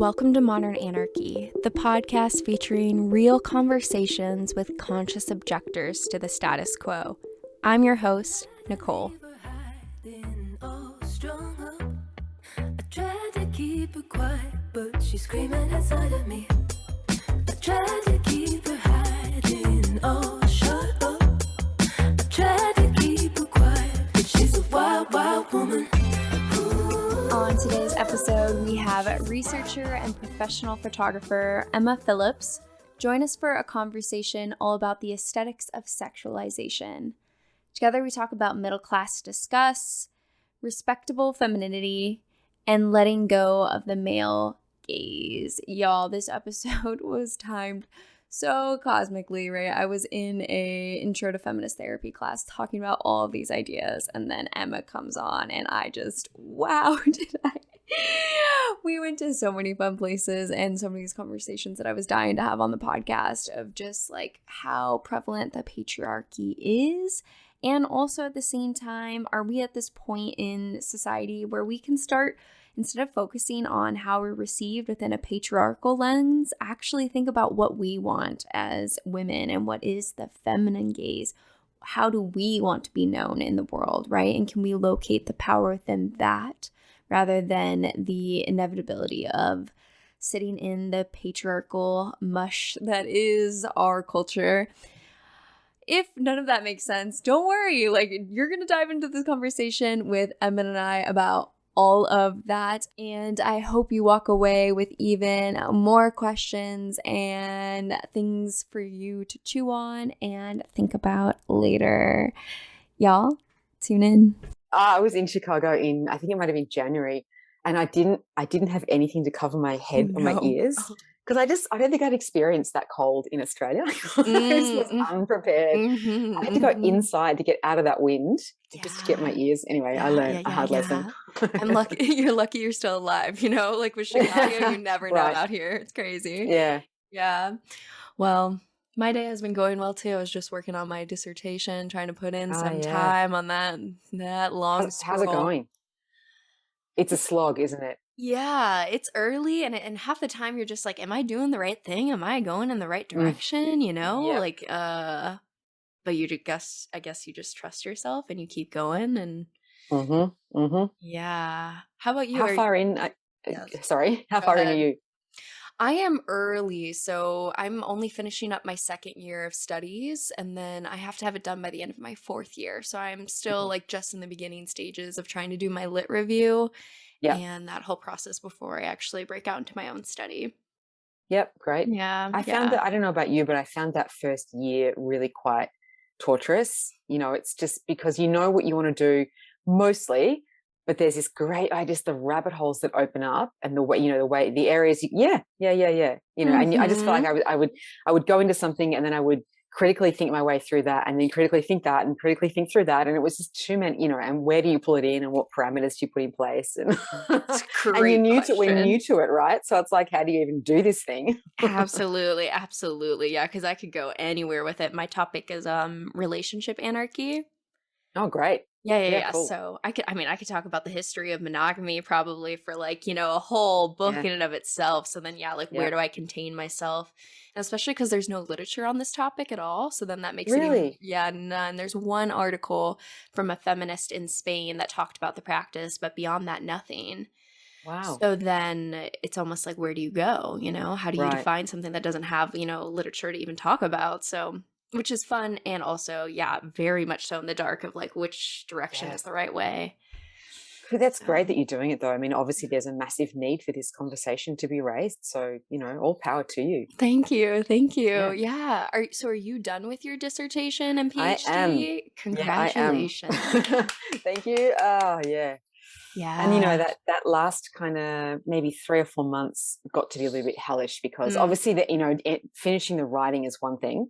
Welcome to Modern Anarchy, the podcast featuring real conversations with conscious objectors to the status quo. I'm your host, Nicole. I tried to keep her quiet, but she's screaming inside of me. I tried to keep her hiding, oh, shut up. I tried to keep her quiet, but she's a wild, wild woman. On today's episode, we have researcher and professional photographer Emma Phillips join us for a conversation all about the aesthetics of sexualization. Together, we talk about middle-class disgust, respectable femininity, and letting go of the male gaze. Y'all, this episode was timed so cosmically, right? I was in a intro to feminist therapy class talking about all of these ideas, and then Emma comes on, and I just, wow, did I? We went to so many fun places and so many of these conversations that I was dying to have on the podcast of just like how prevalent the patriarchy is. And also at the same time, are we at this point in society where we can start, instead of focusing on how we're received within a patriarchal lens, actually think about what we want as women and what is the feminine gaze? How do we want to be known in the world, right? And can we locate the power within that rather than the inevitability of sitting in the patriarchal mush that is our culture? If none of that makes sense, don't worry. Like, you're going to dive into this conversation with Emma and I about all of that. And I hope you walk away with even more questions and things for you to chew on and think about later. Y'all, tune in. I was in Chicago I think it might have been January, and I didn't have anything to cover my head or my ears. Because I don't think I'd experienced that cold in Australia. I was unprepared. I had to go inside to get out of that wind just to get my ears. Anyway, I learned a hard lesson. I'm lucky. You're lucky you're still alive, like with Chicago, you never know out here. It's crazy. Yeah. Yeah. Well, my day has been going well too. I was just working on my dissertation, trying to put in some time on that long scroll. How's it going? It's a slog, isn't it? Yeah, it's early, and half the time you're just like, am I doing the right thing? Am I going in the right direction? Like, but I guess you just trust yourself and you keep going and yeah. How about you? How far in? How far in are you? I am early, so I'm only finishing up my second year of studies, and then I have to have it done by the end of my fourth year. So I'm still like just in the beginning stages of trying to do my lit review and that whole process before I actually break out into my own study. Yep, great. Yeah. I found that, I don't know about you, but I found that first year really quite torturous. It's just because you know what you want to do mostly, but there's this great, just the rabbit holes that open up and the way, the areas, and I just felt like I would go into something and then I would critically think my way through that and then critically think that and critically think through that. And it was just too many, and where do you pull it in and what parameters do you put in place? And, we're new to it, right? So it's like, how do you even do this thing? Absolutely. Yeah. Cause I could go anywhere with it. My topic is relationship anarchy. Oh, great. Yeah. Cool. So I could talk about the history of monogamy probably for a whole book in and of itself. So then, where do I contain myself? And especially because there's no literature on this topic at all. So then that makes it none. There's one article from a feminist in Spain that talked about the practice, but beyond that, nothing. Wow. So then it's almost like, where do you go? How do you define something that doesn't have, literature to even talk about? So, which is fun. And also, very much so in the dark of which direction is the right way. That's great that you're doing it though. I mean, obviously there's a massive need for this conversation to be raised. So, all power to you. Thank you. Yeah. Are you done with your dissertation and PhD? I am. Congratulations. Yeah, I am. Thank you. Oh, yeah. Yeah. And that last kind of maybe 3 or 4 months got to be a little bit hellish because obviously finishing the writing is one thing.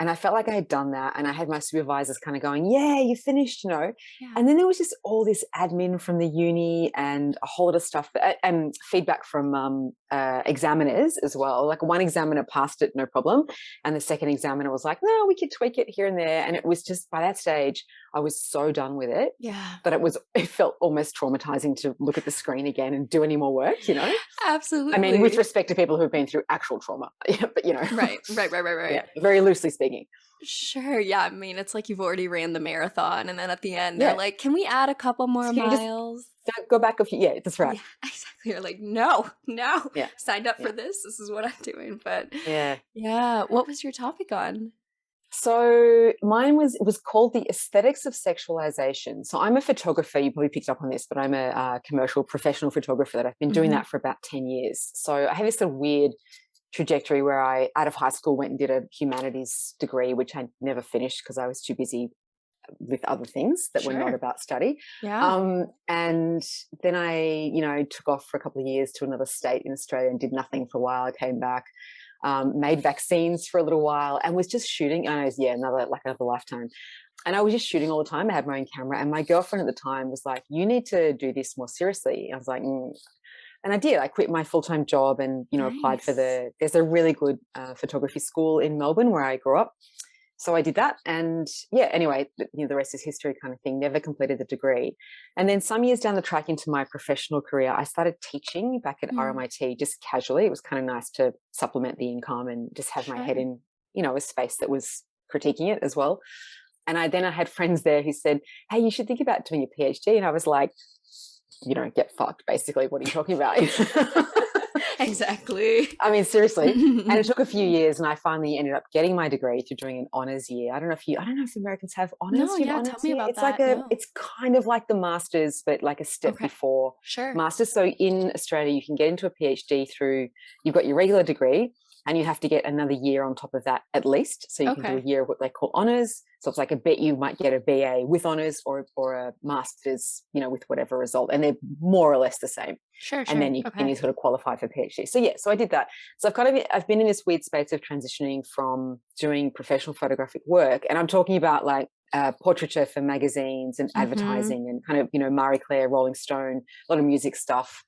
And I felt like I had done that, and I had my supervisors kind of going, yeah, you finished, And then there was just all this admin from the uni and a whole lot of stuff and feedback from examiners as well. Like one examiner passed it, no problem. And the second examiner was like, no, we could tweak it here and there. And it was just by that stage, I was so done with it Yeah. that it felt almost traumatizing to look at the screen again and do any more work, you know? Absolutely. I mean, with respect to people who've been through actual trauma, but, you know. Right. Yeah, very loosely speaking. Sure. Yeah. I mean, it's like you've already ran the marathon, and then at the end, they're Yeah. like, can we add a couple more Can you just miles? go back a few? Yeah, that's right. Yeah, exactly. You're like, no, Yeah. signed up Yeah. for this. This is what I'm doing. But Yeah. yeah, what was your topic on? So mine it was called The Aesthetics of Sexualization. So I'm a photographer. You probably picked up on this, but I'm a commercial professional photographer that I've been doing that for about 10 years. So I have this sort of weird trajectory where I, out of high school, went and did a humanities degree, which I never finished because I was too busy with other things that were not about study. Yeah. And then I, took off for a couple of years to another state in Australia and did nothing for a while. I came back, made vaccines for a little while, and was just shooting. I know, another lifetime. And I was just shooting all the time. I had my own camera, and my girlfriend at the time was like, "You need to do this more seriously." I was like, And I did. I quit my full-time job and, applied for there's a really good photography school in Melbourne where I grew up. So I did that. And yeah, anyway, the rest is history kind of thing. Never completed the degree. And then some years down the track into my professional career, I started teaching back at RMIT just casually. It was kind of nice to supplement the income and just have my head in, a space that was critiquing it as well. And I had friends there who said, "Hey, you should think about doing a PhD." And I was like, get fucked, basically. What are you talking about? Exactly. I mean, seriously. And it took a few years, and I finally ended up getting my degree through doing an honors year. I don't know if Americans have honors. No, You have yeah, honors tell me year? about It's that. it's kind of like the masters, but like a step before masters. So in Australia, you can get into a PhD through, you've got your regular degree, and you have to get another year on top of that at least. So you can do a year of what they call honors. So it's like you might get a BA with honors or a master's, with whatever result, and they're more or less the same. Sure. And then you sort of qualify for PhD. So I did that. So I've been in this weird space of transitioning from doing professional photographic work, and I'm talking about like portraiture for magazines and advertising and kind of, Marie Claire, Rolling Stone, a lot of music stuff,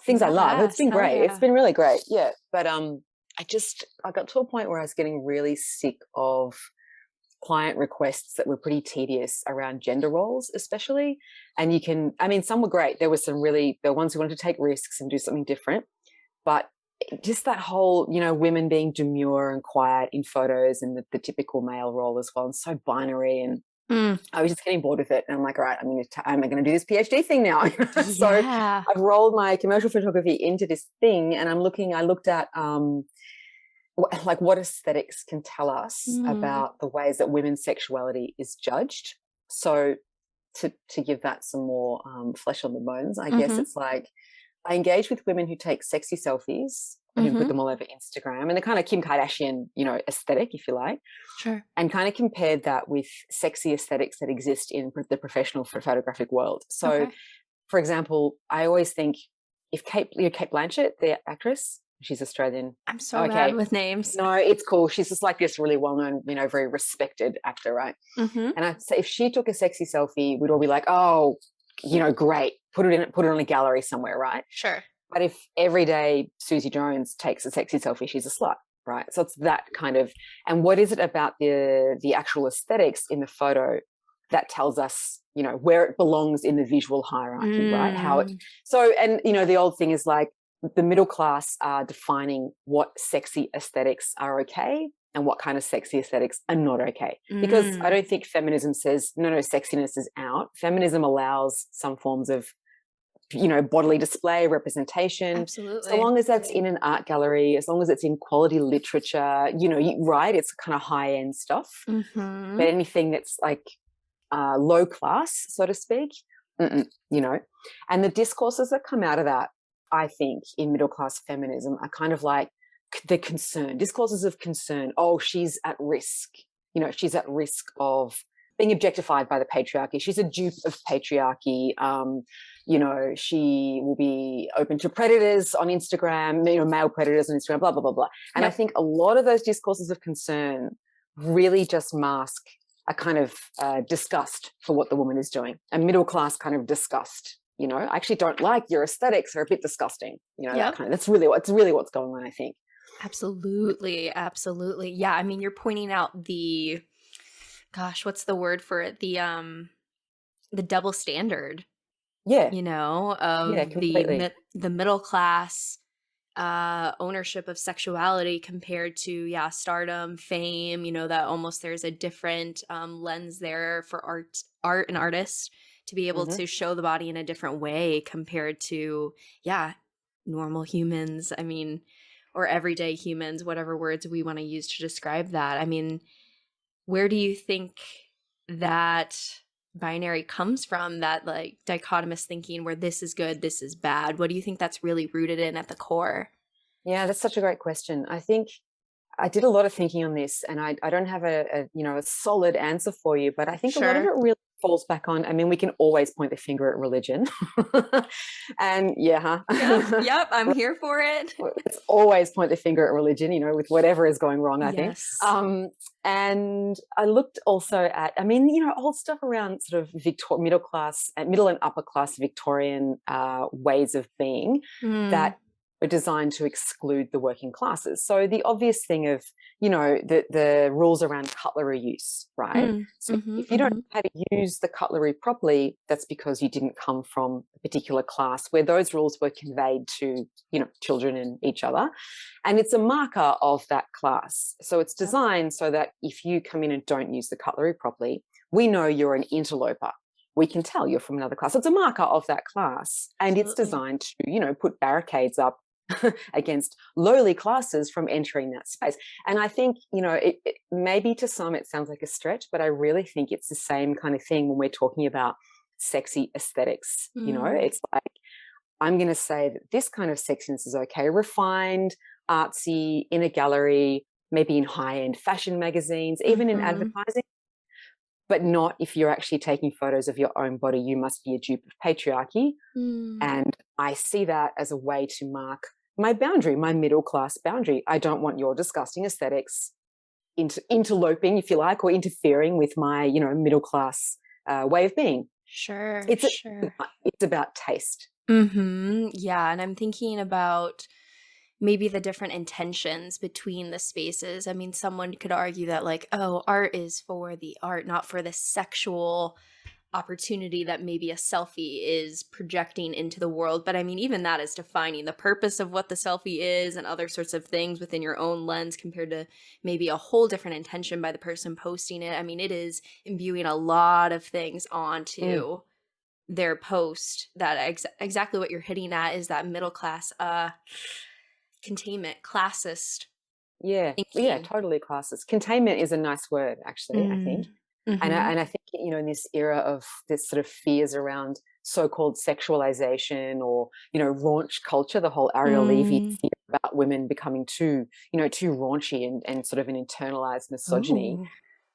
things I love. It's been great. It's been really great. Yeah. But I got to a point where I was getting really sick of client requests that were pretty tedious around gender roles, especially. And some were great. There were ones who wanted to take risks and do something different. But just that whole, women being demure and quiet in photos and the typical male role as well, and so binary. And I was just getting bored with it. And I'm like, all right, I'm going to do this PhD thing now. So I've rolled my commercial photography into this thing, and I looked at what aesthetics can tell us about the ways that women's sexuality is judged. So to give that some more flesh on the bones, I guess it's like I engage with women who take sexy selfies and put them all over Instagram, and the kind of Kim Kardashian, aesthetic, if you like. Sure. And kind of compared that with sexy aesthetics that exist in the professional photographic world. So, for example, I always think if Kate Blanchett, the actress, she's Australian. I'm so bad with names. No, it's cool. She's just like this really well-known, very respected actor, right? And I'd say if she took a sexy selfie, we'd all be like, "Oh, great. Put it on a gallery somewhere," right? Sure. But if everyday Suzie Jones takes a sexy selfie, she's a slut, right? So it's that kind of. And what is it about the actual aesthetics in the photo that tells us, where it belongs in the visual hierarchy, right? The old thing is like, the middle class are defining what sexy aesthetics are okay and what kind of sexy aesthetics are not okay. Because I don't think feminism says, no, sexiness is out. Feminism allows some forms of, bodily display, representation. Absolutely. So long as that's in an art gallery, as long as it's in quality literature, right? It's kind of high-end stuff. But anything that's like low class, so to speak, and the discourses that come out of that, I think, in middle-class feminism are kind of like the discourses of concern. Oh, she's at risk. She's at risk of being objectified by the patriarchy. She's a dupe of patriarchy. She will be open to predators on Instagram, male predators on Instagram, blah, blah, blah, blah. And I think a lot of those discourses of concern really just mask a kind of disgust for what the woman is doing, a middle-class kind of disgust. I actually don't like your aesthetics, are a bit disgusting. That's really what's going on, I think. Absolutely. Yeah. I mean, you're pointing out the gosh, what's the word for it? The double standard, Yeah, you know, yeah, of completely. the middle class ownership of sexuality compared to stardom, fame, you know, that almost there's a different lens there for art and artists to be able Hmm. to show the body in a different way compared to normal humans, I mean, or everyday humans, whatever words we want to use to describe that. I mean, where do you think that binary comes from, that like dichotomous thinking where this is good, this is bad? What do you think that's really rooted in at the core? Yeah, that's such a great question. I think I did a lot of thinking on this, and I don't have a solid answer for you, but I think a lot of Sure. it really falls back on. I mean, we can always point the finger at religion, and yeah, Yep, huh? yep, I'm here for it. Let's always point the finger at religion, with whatever is going wrong, I think. Yes. And I looked also at, I mean, old stuff around sort of middle class, middle and upper class Victorian ways of being Mm, that were designed to exclude the working classes. So the obvious thing of, the rules around cutlery use, right? mm, So mhm, if you don't mhm. know how to use the cutlery properly, that's because you didn't come from a particular class where those rules were conveyed to, children and each other. And it's a marker of that class. So it's Yep. designed so that if you come in and don't use the cutlery properly, we know you're an interloper. We can tell you're from another class. It's a marker of that class. And it's Absolutely. designed to, put barricades up against lowly classes from entering that space. And I think, it maybe to some it sounds like a stretch, but I really think it's the same kind of thing when we're talking about sexy aesthetics. Mm, It's like, I'm going to say that this kind of sexiness is okay, refined, artsy, in a gallery, maybe in high-end fashion magazines, even in mhm, advertising, but not if you're actually taking photos of your own body. You must be a dupe of patriarchy. mm. And I see that as a way to mark my boundary, my middle class boundary. I don't want your disgusting aesthetics interloping, if you like, or interfering with my, middle class way of being. Sure, It's sure. it's about taste. Mhm, yeah, and I'm thinking about maybe the different intentions between the spaces. I mean, someone could argue that like, oh, art is for the art, not for the sexual opportunity that maybe a selfie is projecting into the world. But I mean, even that is defining the purpose of what the selfie is and other sorts of things within your own lens compared to maybe a whole different intention by the person posting it. I mean, it is imbuing a lot of things Mm. onto their post that exactly what you're hitting at is that middle class containment, classist Yeah, yeah, thinking. totally classes. Containment is a nice word, actually, I think. Mm. And I, Mhm. and I think, in this era of this sort of fears around so-called sexualization or, raunch culture, the whole Ariel Levy Mm. fear about women becoming too raunchy and sort of an internalized misogyny Oh.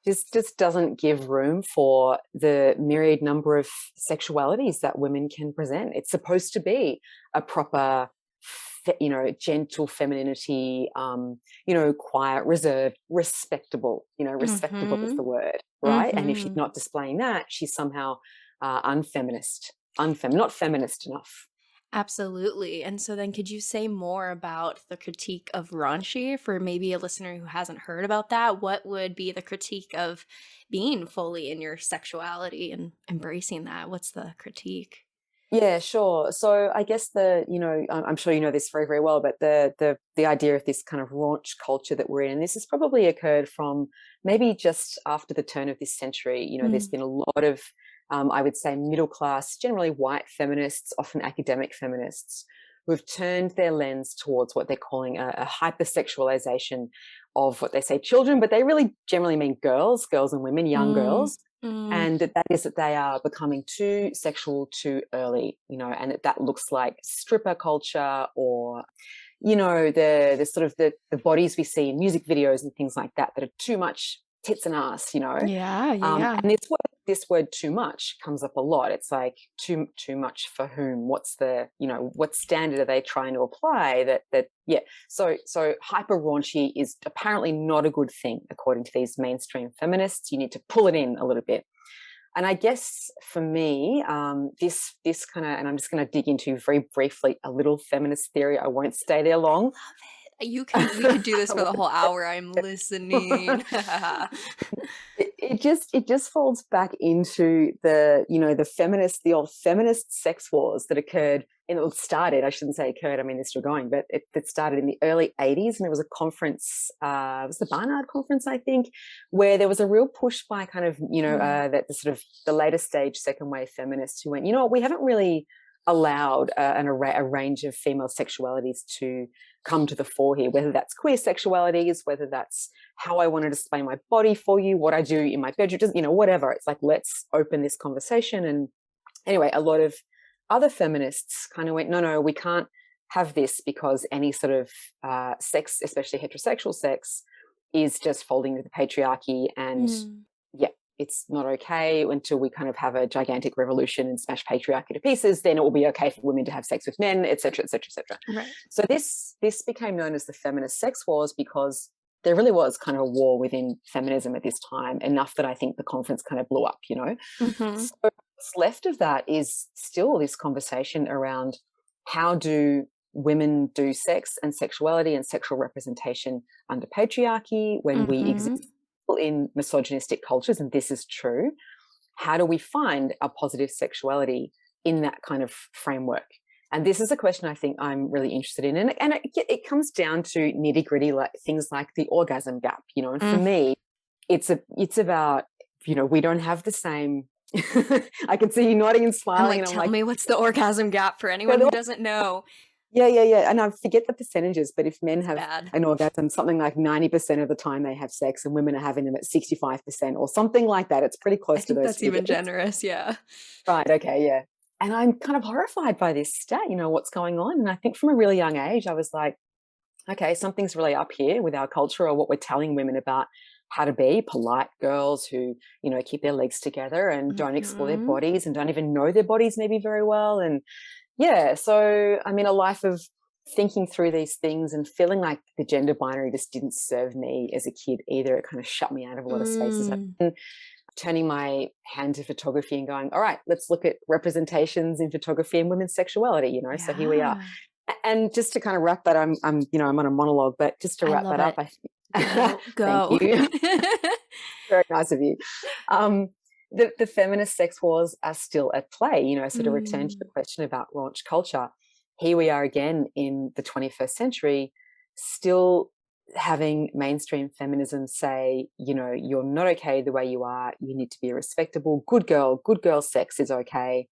just doesn't give room for the myriad number of sexualities that women can present. It's supposed to be a proper, gentle femininity, quiet, reserved, respectable. Respectable is the Mhm. word, right? And if she's Mhm. not displaying that, she's somehow unfeminist, not feminist enough. Absolutely. And so then could you say more about the critique of raunchy for maybe a listener who hasn't heard about that? What would be the critique of being fully in your sexuality and embracing that? What's the critique? Yeah, sure. So I guess I'm sure you know this very, very well, but the idea of this kind of raunch culture that we're in, and this has probably occurred from maybe just after the turn of this century. There's Mm. been a lot of, I would say, middle class, generally white feminists, often academic feminists, who have turned their lens towards what they're calling a hypersexualization of what they say children, but they really generally mean girls and women, young Mm. girls, Mm. and that is that they are becoming too sexual too early, and that looks like stripper culture or, the sort of the bodies we see in music videos and things like that are too much tits and ass. Yeah, yeah. And this word too much comes up a lot. It's like too much for whom? What's what standard are they trying to apply that yeah. So hyper raunchy is apparently not a good thing according to these mainstream feminists. You need to pull it in a little bit. And I guess for me, this kind of, and I'm just going to dig into very briefly a little feminist theory. I won't stay there I long. love it. We could do this for the whole hour. I'm listening. it just falls back into the, the old feminist sex wars that occurred, and it started, I shouldn't say occurred, I mean they're still going, but it started in the early 80s, and there was a conference, it was the Barnard conference, I think, where there was a real push by kind of, that the sort of the later stage second wave feminists who went, we haven't really allowed a range of female sexualities to come to the fore here, whether that's queer sexualities, whether that's how I want to display my body for you, what I do in my bedroom, just, whatever. It's like, let's open this conversation. And anyway, a lot of other feminists kind of went, no, we can't have this because any sort of sex, especially heterosexual sex, is just folding to the patriarchy. And yeah, it's not okay until we kind of have a gigantic revolution and smash patriarchy to pieces. Then it will be okay for women to have sex with men, et cetera, et cetera, et cetera. Right. So this became known as the feminist sex wars because there really was kind of a war within feminism at this time, enough that I think the conference kind of blew up, Mm-hmm. So what's left of that is still this conversation around how do women do sex and sexuality and sexual representation under patriarchy when we exist in misogynistic cultures, and this is true. How do we find our positive sexuality in that kind of framework? And this is a question I think I'm really interested in. And it comes down to nitty gritty, like things like the orgasm gap, and for me, it's about, we don't have the same, I can see you nodding and smiling. Tell me what's the orgasm gap for anyone who doesn't know. Yeah. And I forget the percentages, but if men have an orgasm, something like 90% of the time they have sex, and women are having them at 65% or something like that. It's pretty close to those. That's even generous. Yeah. Right. Okay. Yeah. And I'm kind of horrified by this stat, what's going on. And I think from a really young age, I was like, okay, something's really up here with our culture, or what we're telling women about how to be polite girls who, keep their legs together and don't explore their bodies and don't even know their bodies maybe very well. And yeah, so I mean, a life of thinking through these things and feeling like the gender binary just didn't serve me as a kid either. It kind of shut me out of a lot of spaces. And turning my hand to photography and going, all right, let's look at representations in photography and women's sexuality, So here we are. And just to kind of wrap that, I'm on a monologue, but just to wrap that up, Go. Thank you. Very nice of you. The feminist sex wars are still at play, so to return to the question about raunch culture, here we are again in the 21st century, still having mainstream feminism say, you're not okay the way you are, you need to be a respectable good girl sex is okay,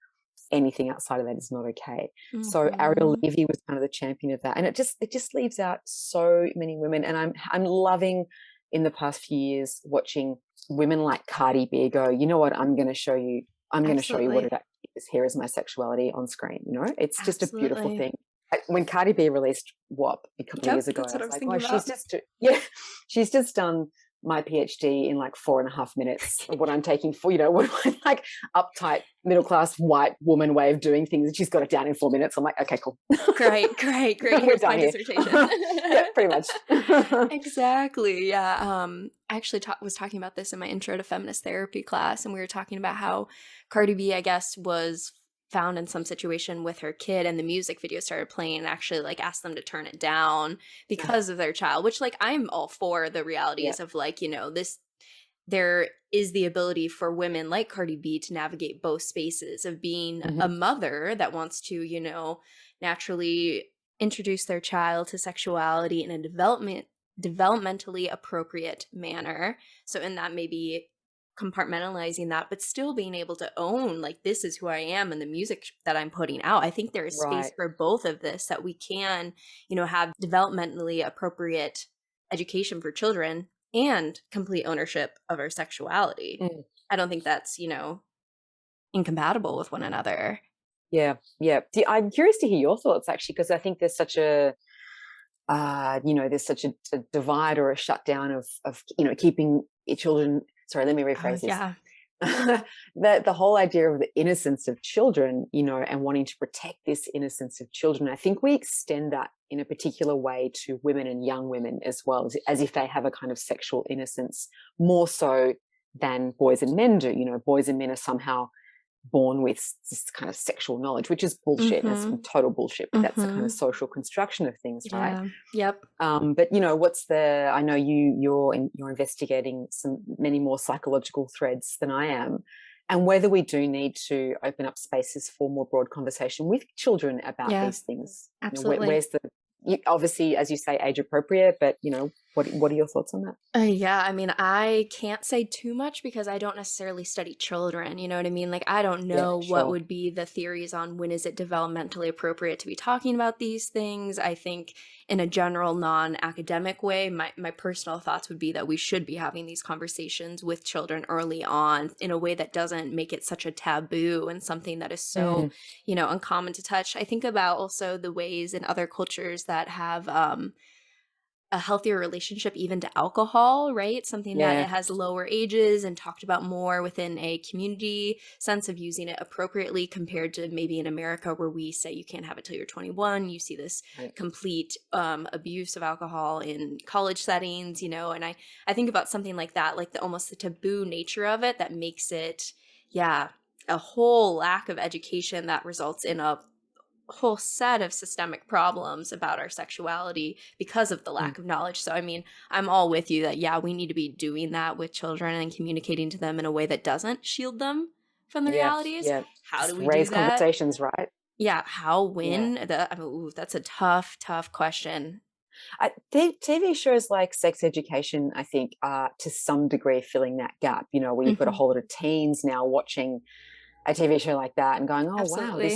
anything outside of that is not okay. So Ariel Levy was kind of the champion of that, and it just leaves out so many women. And I'm loving in the past few years watching women like Cardi B go, you know what, I'm going to show you what it actually is. Here is my sexuality on screen. It's just a beautiful thing. When Cardi B released WAP a couple of years ago, I was like, she's just done my PhD in like 4.5 minutes of what I'm taking for, what my like uptight middle-class white woman way of doing things. And she's got it down in 4 minutes. I'm like, okay, cool. Great. Here's my dissertation. Yeah, pretty much. Exactly. Yeah. I actually was talking about this in my intro to feminist therapy class, and we were talking about how Cardi B, I guess, was found in some situation with her kid, and the music video started playing and actually like asked them to turn it down because of their child, which like I'm all for the realities of like, there is the ability for women like Cardi B to navigate both spaces of being a mother that wants to, naturally introduce their child to sexuality in a developmentally appropriate manner. So in that, maybe compartmentalizing that, but still being able to own like, this is who I am and the music that I'm putting out. I think there is space for both of this, that we can, have developmentally appropriate education for children and complete ownership of our sexuality. I don't think that's, incompatible with one another. Yeah. I'm curious to hear your thoughts, actually, because I think there's such a divide or a shutdown of keeping children. Sorry, let me rephrase this. Yeah. The whole idea of the innocence of children, and wanting to protect this innocence of children, I think we extend that in a particular way to women and young women as well, as if they have a kind of sexual innocence more so than boys and men do. Boys and men are somehow born with this kind of sexual knowledge, which is bullshit. That's Mm-hmm. total bullshit, but that's the kind Mm-hmm. of social construction of things, right? Yeah. Yep. But I know you're investigating many more psychological threads than I am, and whether we do need to open up spaces for more broad conversation with children about Yeah. these things. Absolutely. Where's obviously, as you say, age appropriate, but what are your thoughts on that? Yeah, I mean, I can't say too much because I don't necessarily study children, you know what I mean? Like, I don't Yeah, know what sure. would be the theories on when is it developmentally appropriate to be talking about these things. I think in a general non-academic way, my personal thoughts would be that we should be having these conversations with children early on in a way that doesn't make it such a taboo and something that is so, uncommon to touch. I think about also the ways in other cultures that have a healthier relationship even to alcohol, right? Something that Yeah. it has lower ages and talked about more within a community sense of using it appropriately compared to maybe in America where we say you can't have it till you're 21. You see this Right. complete abuse of alcohol in college settings, and I think about something like that, like almost the taboo nature of it that makes it, a whole lack of education that results in a whole set of systemic problems about our sexuality because of the lack of knowledge. So, I mean, I'm all with you that, we need to be doing that with children and communicating to them in a way that doesn't shield them from the realities. Yeah. How do Just we do raise that? conversations, right? Yeah. How, Yeah. when? That's a tough question. TV shows like Sex Education, I think, are to some degree filling that gap, where you've got a Mhm. whole lot of teens now watching a TV show like that and going, oh, wow, Absolutely.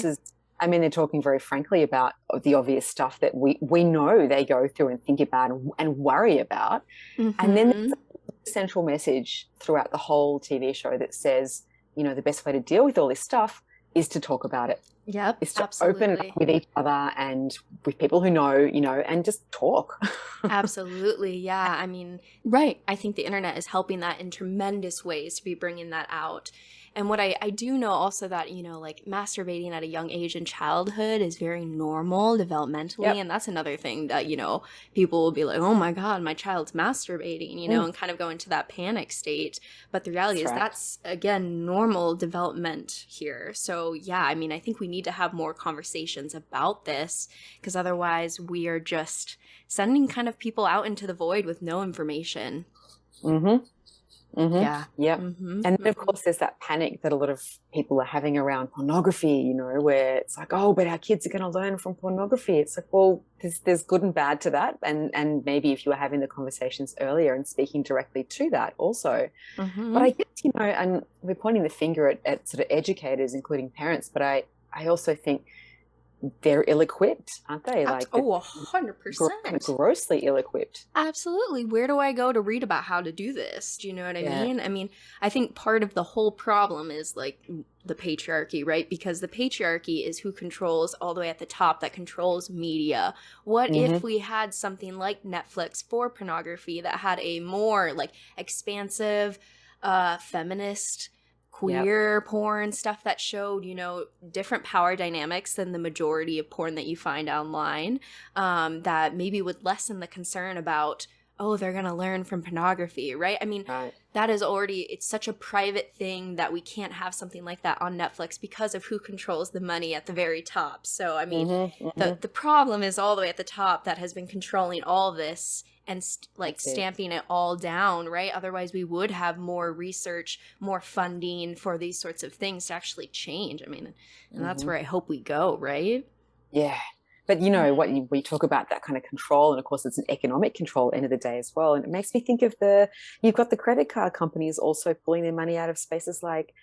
they're talking very frankly about the obvious stuff that we know they go through and think about and worry about. And then there's Mhm. a central message throughout the whole TV show that says, the best way to deal with all this stuff is to talk about it. Yep. Is to open it up Absolutely. with each other and with people who know, and just talk. Absolutely. Yeah. I mean, right. I think the internet is helping that in tremendous ways to be bringing that out. And what I do know also that, like masturbating at a young age in childhood is very normal developmentally. Yep. And that's another thing that, people will be like, oh my God, my child's masturbating, and kind of go into that panic state. But the reality That's is right. that's, again, normal development here. So, yeah, I mean, I think we need to have more conversations about this because otherwise we are just sending kind of people out into the void with no information. Mm-hmm. Mm-hmm. Yeah. Yep. Mm-hmm. And then, of course, there's that panic that a lot of people are having around pornography, where it's like, oh, but our kids are going to learn from pornography. It's like, well, there's good and bad to that. And maybe if you were having the conversations earlier and speaking directly to that also. Mm-hmm. But I guess, and we're pointing the finger at sort of educators, including parents, but I also think they're ill-equipped, aren't they? Like, 100%. grossly ill-equipped. Absolutely. Where do I go to read about how to do this? Do you know what I Yeah. mean? I mean, I think part of the whole problem is like the patriarchy, right? Because the patriarchy is who controls all the way at the top that controls media. What if we had something like Netflix for pornography that had a more like expansive, feminist, queer porn stuff that showed, different power dynamics than the majority of porn that you find online, that maybe would lessen the concern about, oh, they're going to learn from pornography, right? I mean, that is already, it's such a private thing that we can't have something like that on Netflix because of who controls the money at the very top. So, I mean, the problem is all the way at the top that has been controlling all this and stamping it all down, right? Otherwise, we would have more research, more funding for these sorts of things to actually change. I mean, and that's where I hope we go, right? Yeah. But we talk about that kind of control, and of course it's an economic control at the end of the day as well. And it makes me think of you've got the credit card companies also pulling their money out of spaces like,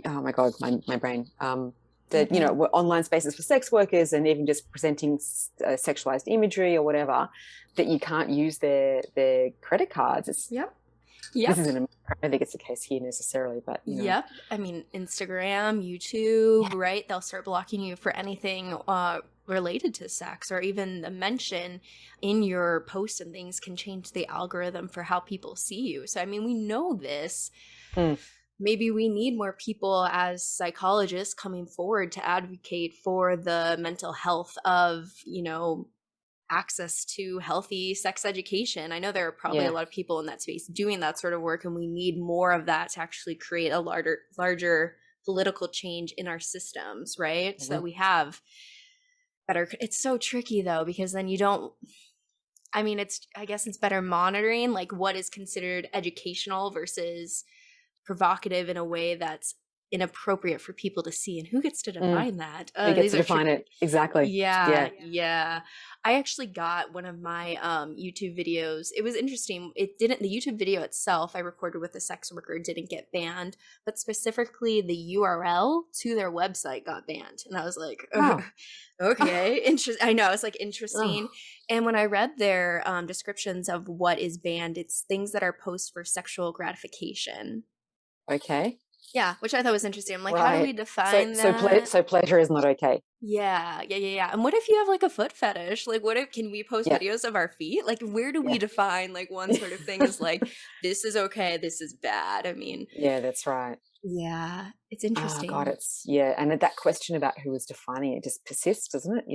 oh my God, my brain. Online spaces for sex workers, and even just presenting sexualized imagery or whatever, that you can't use their credit cards. This isn't America. I don't think it's the case here necessarily, but Yep. I mean, Instagram, YouTube, right? They'll start blocking you for anything related to sex, or even the mention in your posts and things can change the algorithm for how people see you. So, I mean, we know this. Maybe we need more people as psychologists coming forward to advocate for the mental health of, access to healthy sex education. I know there are probably a lot of people in that space doing that sort of work, and we need more of that to actually create a larger political change in our systems, right? So Mhm. that we have better. It's so tricky though, because then you don't, I mean, I guess it's better monitoring like what is considered educational versus provocative in a way that's inappropriate for people to see, and who gets to Mm. define that? Who gets These to are define tricky. it? Exactly. Yeah, Yeah. yeah. I actually got one of my YouTube videos. It was interesting. It didn't, the YouTube video itself I recorded with a sex worker didn't get banned, but specifically the URL to their website got banned. And I was like, Wow. okay, interesting. I know, it's like Oh, interesting. And when I read their descriptions of what is banned, it's things that are posts for sexual gratification. okay. Yeah, which I thought was interesting. I'm like, how do we Right. define that? So pleasure is not okay. Yeah. And what if you have like a foot fetish? Like, what if, can we post Yeah. videos of our feet? Like, where do we Yeah. define like one sort of thing is like, this is okay, this is bad? I mean, Yeah, that's right. yeah, it's Oh God, interesting. and that question about who is defining it just persists, doesn't it?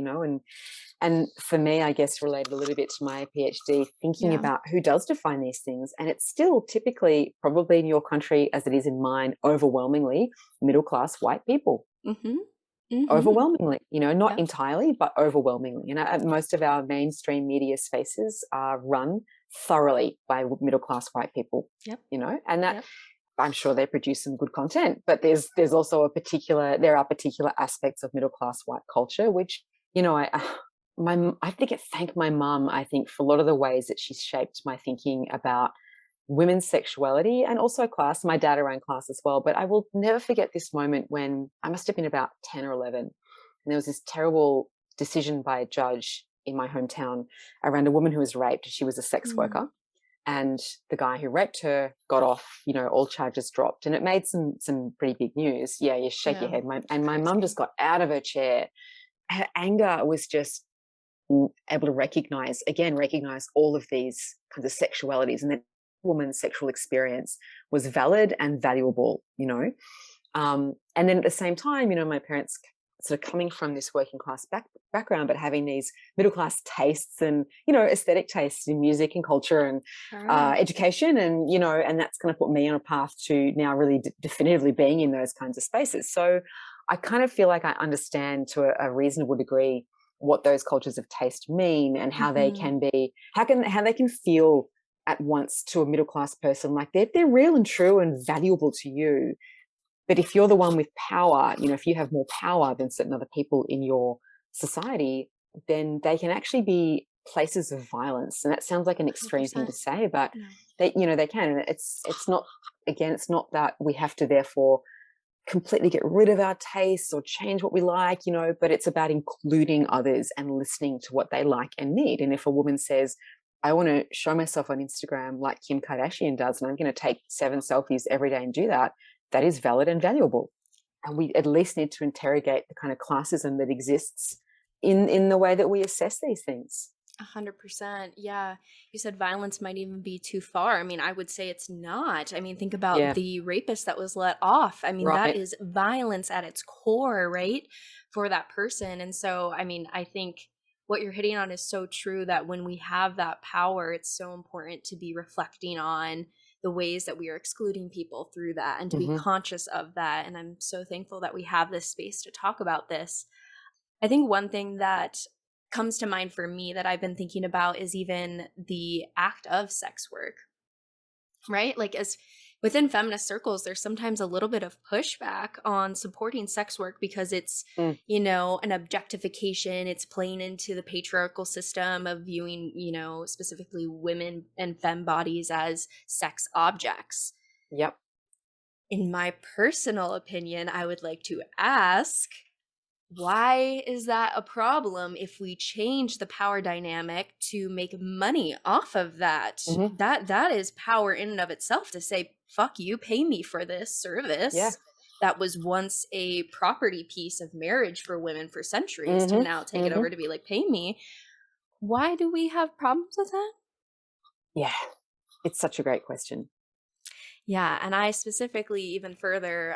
And for me, I guess related a little bit to my PhD, thinking Yeah. about who does define these things, and it's still typically, probably in your country as it is in mine, overwhelmingly middle class white people. Mm-hmm. Mm-hmm. Overwhelmingly, not Yep. entirely, but overwhelmingly. Most of our mainstream media spaces are run thoroughly by middle class white people. Yep. And that Yep. I'm sure they produce some good content, but there's also there are particular aspects of middle class white culture which I have to thank my mum, I think, for a lot of the ways that she's shaped my thinking about women's sexuality and also class. My dad ran class as well, but I will never forget this moment when I must have been about 10 or 11, and there was this terrible decision by a judge in my hometown around a woman who was raped. She was a sex Mm. worker, and the guy who raped her got off, all charges dropped, and it made some pretty big news. Yeah, you shake your Yeah. head. My mum just got out of her chair. Her anger was just able to recognize all of these kinds of sexualities, and that woman's sexual experience was valid and valuable. And then at the same time, my parents sort of coming from this working class background, but having these middle class tastes and aesthetic tastes in music and culture and Sure. education, and that's going to put me on a path to now really definitively being in those kinds of spaces. So I kind of feel like I understand to a reasonable degree what those cultures of taste mean, and how they Mm-hmm. can be, how they can feel at once to a middle class person like they're real and true and valuable to you. But if you're the one with power, if you have more power than certain other people in your society, then they can actually be places of violence. And that sounds like an extreme thing to 100%. say, but No. they can. And it's not, again, it's not that we have to therefore completely get rid of our tastes or change what we like, but it's about including others and listening to what they like and need. And if a woman says, I want to show myself on Instagram like Kim Kardashian does, and I'm going to take 7 selfies every day and do that, that is valid and valuable. And we at least need to interrogate the kind of classism that exists in the way that we assess these things. 100%. Yeah. You said violence might even be too far. I mean, I would say it's not. I mean, think about Yeah, the rapist that was let off. I mean, that right. is violence at its core, right? For that person. And so, I mean, I think what you're hitting on is so true, that when we have that power, it's so important to be reflecting on the ways that we are excluding people through that, and to be Mm-hmm. conscious of that. And I'm so thankful that we have this space to talk about this. I think one thing that comes to mind for me that I've been thinking about is even the act of sex work, right? Like, as within feminist circles, there's sometimes a little bit of pushback on supporting sex work because it's, Mm. an objectification. It's playing into the patriarchal system of viewing, specifically women and femme bodies as sex objects. Yep. In my personal opinion, I would like to ask, why is that a problem if we change the power dynamic to make money off of that? Mm-hmm. That is power in and of itself, to say, fuck you, pay me for this service. Yeah. That was once a property piece of marriage for women for centuries, to Mm-hmm. now take it Mm-hmm. over to be like, pay me. Why do we have problems with that? Yeah. It's such a great question. Yeah, and I specifically even further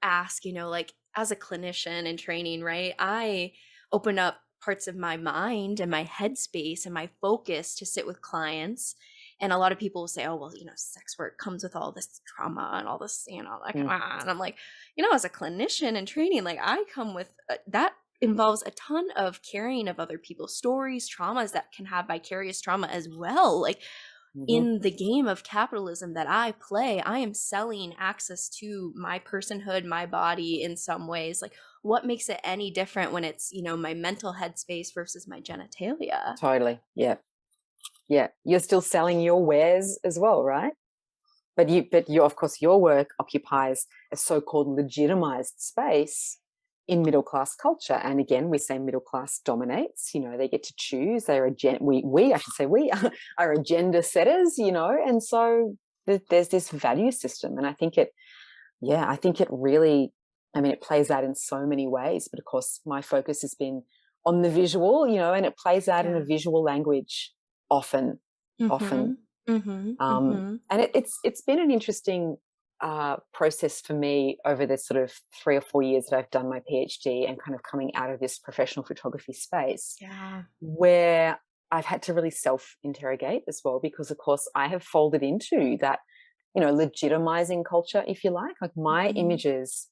ask, like, as a clinician in training, right? I open up parts of my mind and my headspace and my focus to sit with clients And a lot of people will say, oh, well, sex work comes with all this trauma and all this, like, and I'm like, as a clinician and training, like I come with that involves a ton of carrying of other people's stories, traumas that can have vicarious trauma as well. Like in the game of capitalism that I play, I am selling access to my personhood, my body in some ways. Like what makes it any different when it's, my mental headspace versus my genitalia? Totally. Yeah. Yeah. You're still selling your wares as well, right? But you, of course, your work occupies a so-called legitimized space in middle class culture. And again, we say middle class dominates, they get to choose. They're we are agenda setters, and so there's this value system. And I think it really, it plays out in so many ways. But of course, my focus has been on the visual, and it plays out in a visual language often. And it's been an interesting process for me over the sort of 3 or 4 years that I've done my PhD and kind of coming out of this professional photography space, where I've had to really self-interrogate as well, because of course I have folded into that, legitimizing culture, if you like my images.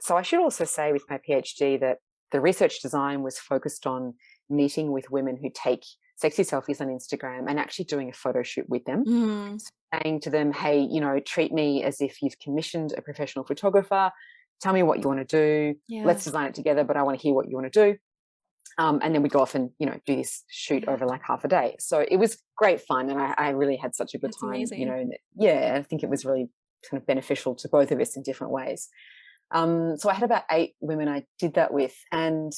So I should also say with my PhD that the research design was focused on meeting with women who take sexy selfies on Instagram and actually doing a photo shoot with them, saying to them, hey, treat me as if you've commissioned a professional photographer. Tell me what you want to do. Let's design it together, but I want to hear what you want to do. And then we go off and, do this shoot over like half a day. So it was great fun. And I really had such a good time, amazing. I think it was really kind of beneficial to both of us in different ways. So I had about 8 women I did that with, and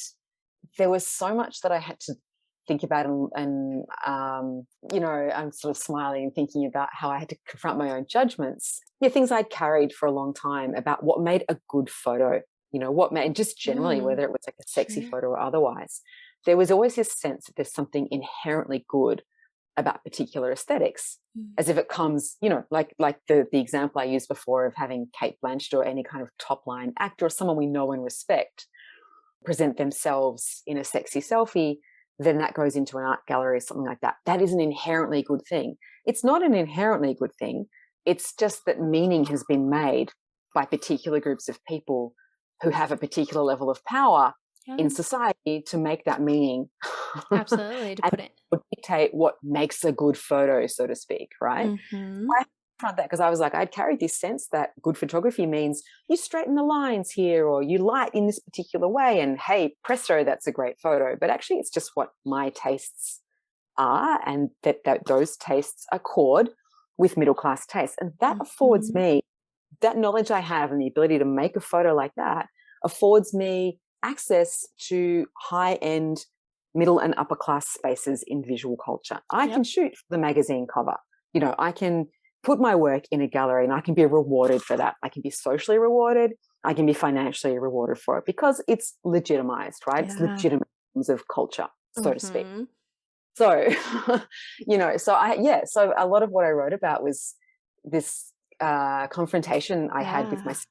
there was so much that I had to think about, and I'm sort of smiling and thinking about how I had to confront my own judgments. Things I'd carried for a long time about what made a good photo, what made, just generally, whether it was like a sexy photo or otherwise. There was always this sense that there's something inherently good about particular aesthetics, as if it comes, like the example I used before of having Cate Blanchett or any kind of top line actor or someone we know and respect present themselves in a sexy selfie, then that goes into an art gallery or something like that. That is an inherently good thing. It's not an inherently good thing. It's just that meaning has been made by particular groups of people who have a particular level of power in society to make that meaning. Absolutely, to put it. Dictate what makes a good photo, so to speak, right? I tried that because I was like, I'd carried this sense that good photography means you straighten the lines here or you light in this particular way and hey, presto, that's a great photo. But actually it's just what my tastes are, and that those tastes accord with middle class tastes. And that affords me, that knowledge I have and the ability to make a photo like that affords me access to high-end middle and upper class spaces in visual culture. I can shoot for the magazine cover. I can put my work in a gallery and I can be rewarded for that. I can be socially rewarded. I can be financially rewarded for it because it's legitimized, right? It's legitimate in terms of culture, so to speak. So, so a lot of what I wrote about was this confrontation I had with myself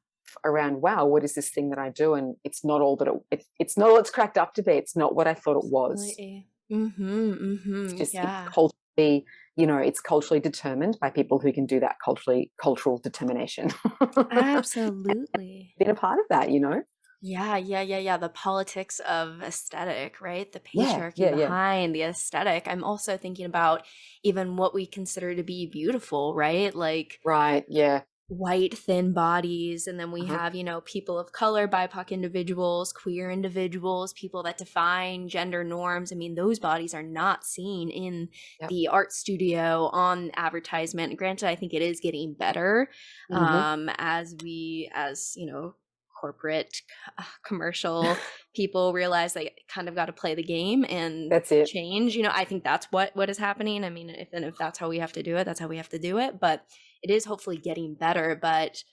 around, wow, what is this thing that I do? And it's not all that it's not all it's cracked up to be. It's not what I thought it was. It's just it's culturally, it's culturally determined by people who can do that cultural determination. Absolutely. Been a part of that, Yeah. The politics of aesthetic, right? The patriarchy behind the aesthetic. I'm also thinking about even what we consider to be beautiful, right? Like, right, yeah. White, thin bodies. And then we have, people of color, BIPOC individuals, queer individuals, people that define gender norms. I mean, those bodies are not seen in the art studio, on advertisement. Granted, I think it is getting better as corporate commercial people realize they kind of got to play the game and that's it. Change. I think that's what is happening. I mean, if that's how we have to do it, that's how we have to do it. But it is hopefully getting better. But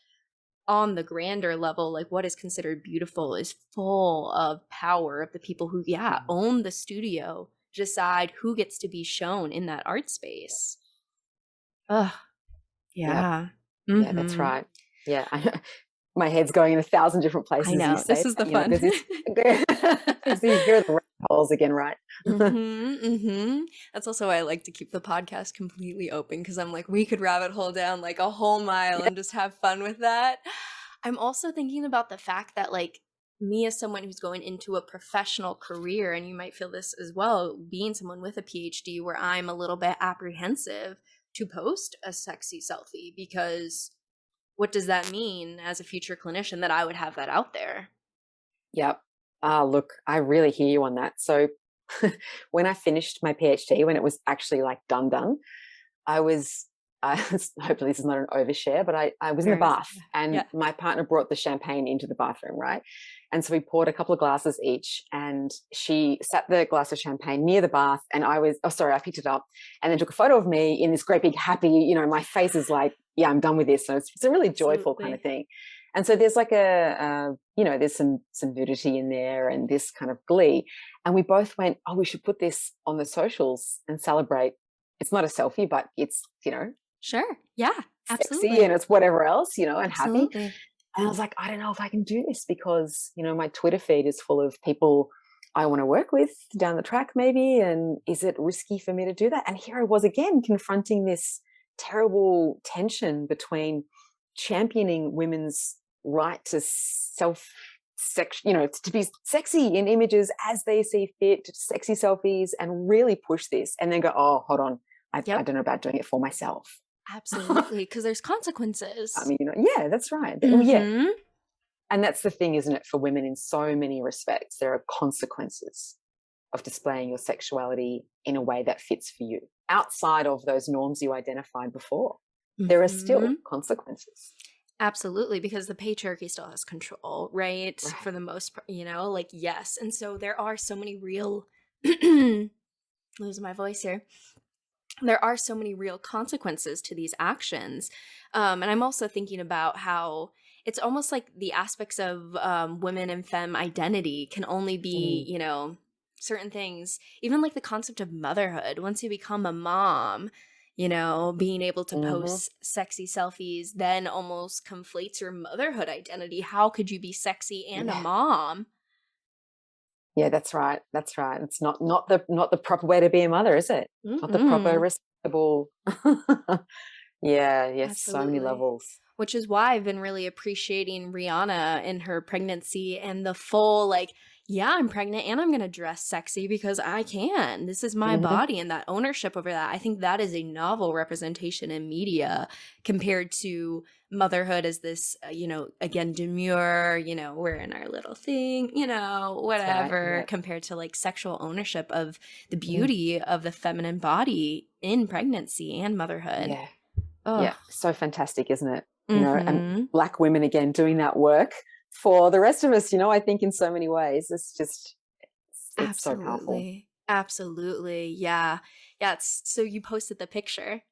on the grander level, like what is considered beautiful is full of power of the people who own the studio, decide who gets to be shown in that art space. Yeah, that's right. Yeah. My head's going in 1,000 different places. I know. This is the fun. You hear the holes again, right? That's also why I like to keep the podcast completely open, because I'm like, we could rabbit hole down like a whole mile Yeah. and just have fun with that. I'm also thinking about the fact that, like, me as someone who's going into a professional career, and you might feel this as well, being someone with a PhD, where I'm a little bit apprehensive to post a sexy selfie, because what does that mean as a future clinician that I would have that out there? Yep. Look, I really hear you on that. So when I finished my PhD, when it was actually like done, I was, hopefully this is not an overshare, but I was in the Very bath, and yeah. my partner brought the champagne into the bathroom, right? And so we poured a couple of glasses each, and she sat the glass of champagne near the bath, and I picked it up and then took a photo of me in this great big happy, my face is like, yeah, I'm done with this. So it's a really joyful kind of thing. And so there's like there's some nudity in there and this kind of glee. And we both went, oh, we should put this on the socials and celebrate. It's not a selfie, but it's, Sure. Yeah, sexy absolutely. and it's whatever else, and happy. Absolutely. And I was like, I don't know if I can do this because, my Twitter feed is full of people I want to work with down the track maybe. And is it risky for me to do that? And here I was again confronting this terrible tension between championing women's right to to be sexy in images as they see fit, sexy selfies, and really push this, and then go, oh, hold on, I don't know about doing it for myself. Absolutely, because there's consequences. I mean, yeah, that's right. Yeah. And that's the thing, isn't it, for women in so many respects, there are consequences of displaying your sexuality in a way that fits for you outside of those norms you identified before. There are still consequences. Absolutely, because the patriarchy still has control, right? For the most part, yes. And so there are so many real, losing my voice here. There are so many real consequences to these actions. And I'm also thinking about how it's almost like the aspects of women and femme identity can only be, certain things, even like the concept of motherhood. Once you become a mom, being able to post sexy selfies then almost conflates your motherhood identity. How could you be sexy and a mom? Yeah, that's right. That's right. It's not the proper way to be a mother, is it? Not the proper respectable. Yeah, yes, absolutely. So many levels. Which is why I've been really appreciating Rihanna in her pregnancy and the full, like, yeah, I'm pregnant and I'm going to dress sexy because I can. This is my body, and that ownership over that. I think that is a novel representation in media compared to motherhood as this, again, demure, we're in our little thing, whatever, right, compared to like sexual ownership of the beauty of the feminine body in pregnancy and motherhood. Yeah. Oh. Yeah, so fantastic, isn't it? And Black women again doing that work for the rest of us, I think in so many ways. It's so powerful. Absolutely. Yeah. Yeah. So you posted the picture.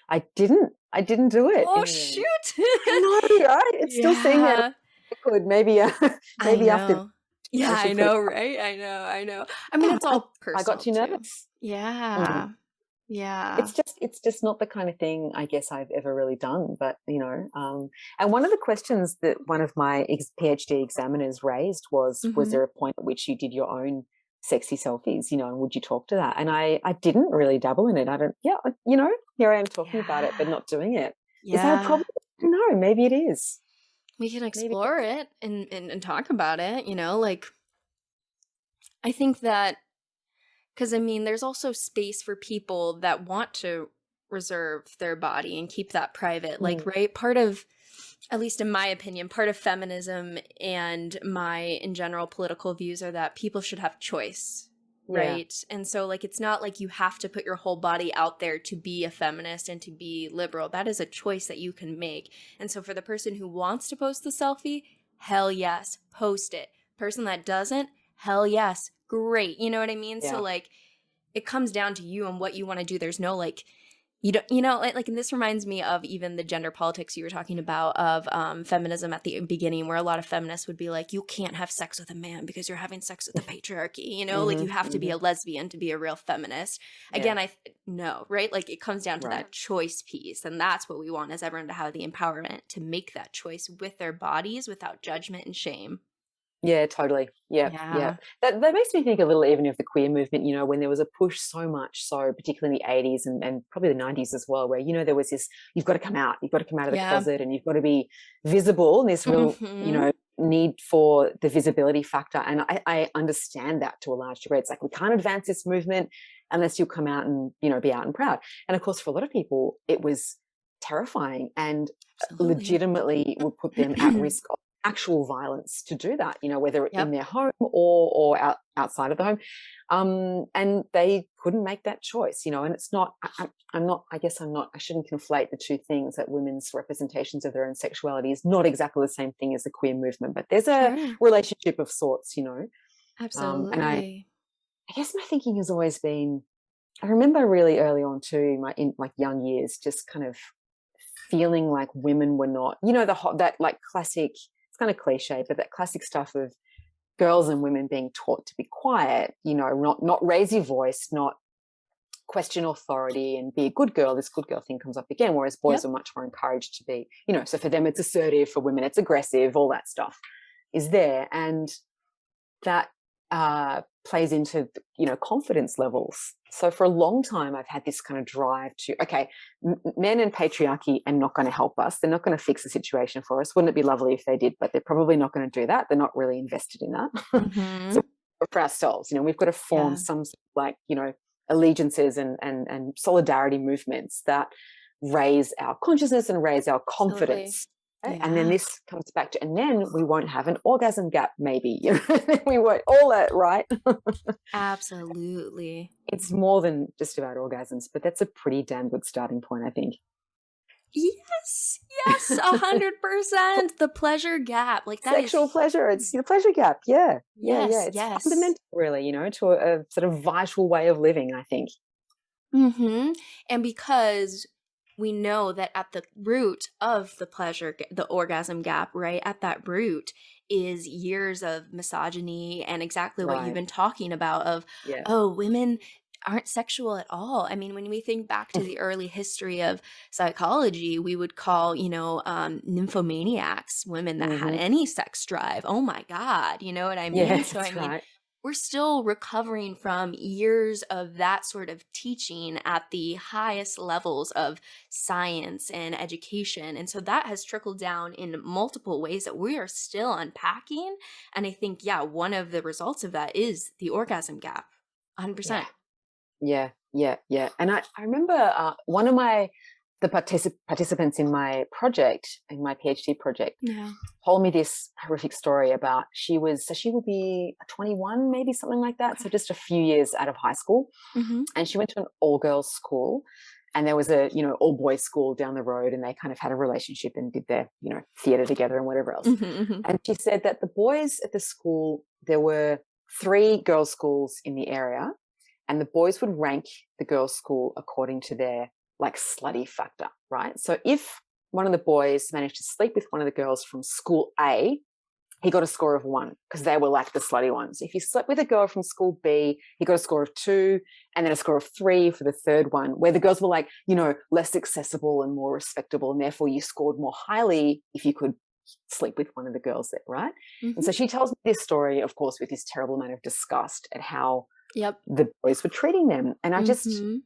I didn't do it. Oh, shoot. I know, right? It's still saying that I could maybe after. Yeah, I know, right? I know. I mean, it's all personal. I got too nervous. Yeah. Yeah. It's just not the kind of thing I guess I've ever really done. But, and one of the questions that one of my PhD examiners raised was there a point at which you did your own sexy selfies, and would you talk to that? And I didn't really dabble in it. Here I am talking about it, but not doing it. Yeah. Is that a problem? No, maybe it is. We can explore it and talk about it, like, I think that, because, I mean, there's also space for people that want to reserve their body and keep that private. Like, right, part of, at least in my opinion, part of feminism and my, in general, political views are that people should have choice, right? Yeah. And so, like, it's not like you have to put your whole body out there to be a feminist and to be liberal. That is a choice that you can make. And so for the person who wants to post the selfie, hell yes, post it. Person that doesn't, hell yes, great. You know what I mean? Yeah. So, like, it comes down to you and what you want to do. There's no, like, and this reminds me of even the gender politics you were talking about of feminism at the beginning, where a lot of feminists would be like, you can't have sex with a man because you're having sex with the patriarchy, like you have to be a lesbian to be a real feminist. Yeah. Again, no, right? Like, it comes down to that choice piece. And that's what we want, is everyone to have the empowerment to make that choice with their bodies without judgment and shame. Yeah, totally. Yeah, yeah. Yeah. That makes me think a little even of the queer movement, when there was a push so much, so particularly in the 80s and probably the 90s as well, where, there was this, you've got to come out, you've got to come out of the Yeah. closet and you've got to be visible, and this real, Mhm. need for the visibility factor. And I understand that to a large degree. It's like, we can't advance this movement unless you come out and, be out and proud. And of course, for a lot of people, it was terrifying and Absolutely. legitimately would put them at risk of actual violence to do that, whether in Yep. their home or outside of the home. And they couldn't make that choice, and it's not, I shouldn't conflate the two things, that women's representations of their own sexuality is not exactly the same thing as the queer movement, but there's a Sure. relationship of sorts, and Absolutely. I guess my thinking has always been, I remember really early on too, in my young years, just kind of feeling like women were not, that like classic, it's kind of cliche, but that classic stuff of girls and women being taught to be quiet, not raise your voice, not question authority and be a good girl. This good girl thing comes up again, whereas boys Yep. are much more encouraged to be, so for them it's assertive, for women it's aggressive, all that stuff is there. And that plays into, confidence levels. So for a long time, I've had this kind of drive to, okay, men and patriarchy are not going to help us. They're not going to fix the situation for us. Wouldn't it be lovely if they did? But they're probably not going to do that. They're not really invested in that. So Mhm. for ourselves, we've got to form Yeah. some sort of like, allegiances and solidarity movements that raise our consciousness and raise our Absolutely. confidence. Right? And then Yeah. this comes back to, and then we won't have an orgasm gap, maybe. We won't, all that, right? Absolutely. It's more than just about orgasms, but that's a pretty damn good starting point, I think. Yes. Yes. 100%. The pleasure gap. Like that is Sexual pleasure, it's huge. the pleasure gap. Yeah, yeah, yeah. Yes. It's Yes. fundamental, really, to a sort of vital way of living, I think. Mm-hmm. And because we know that at the root of the orgasm gap, right, at that root is years of misogyny and exactly what you've Right. been talking about of, Yeah. oh, women aren't sexual at all. I mean, when we think back to the early history of psychology, we would call, nymphomaniacs women that had Hmm. any sex drive. Oh my God. You know what I mean? Yes, So, I that's mean, right. we're still recovering from years of that sort of teaching at the highest levels of science and education. And so that has trickled down in multiple ways that we are still unpacking. And I think, yeah, one of the results of that is the orgasm gap. Yeah. 100%. Yeah, yeah, yeah. And I remember one of the participants in my project, in my PhD project, Yeah. told me this horrific story about, she would be 21, maybe something like that. Okay. So just a few years out of high school. Mm-hmm. And she went to an all girls school, and there was a, all boys school down the road, and they kind of had a relationship and did their, theater together and whatever else. Mm-hmm. Mm-hmm. And she said that the boys at the school, there were 3 girls' schools in the area, and the boys would rank the girls' school according to their like slutty factor, right? So if one of the boys managed to sleep with one of the girls from school A, he got a score of 1 because they were like the slutty ones. If he slept with a girl from school B, he got a score of 2 and then a score of 3 for the third one, where the girls were like, less accessible and more respectable. And therefore you scored more highly if you could sleep with one of the girls there, right? And Mm-hmm. so she tells me this story, of course, with this terrible amount of disgust at how Yep. the boys were treating them. And Mm-hmm.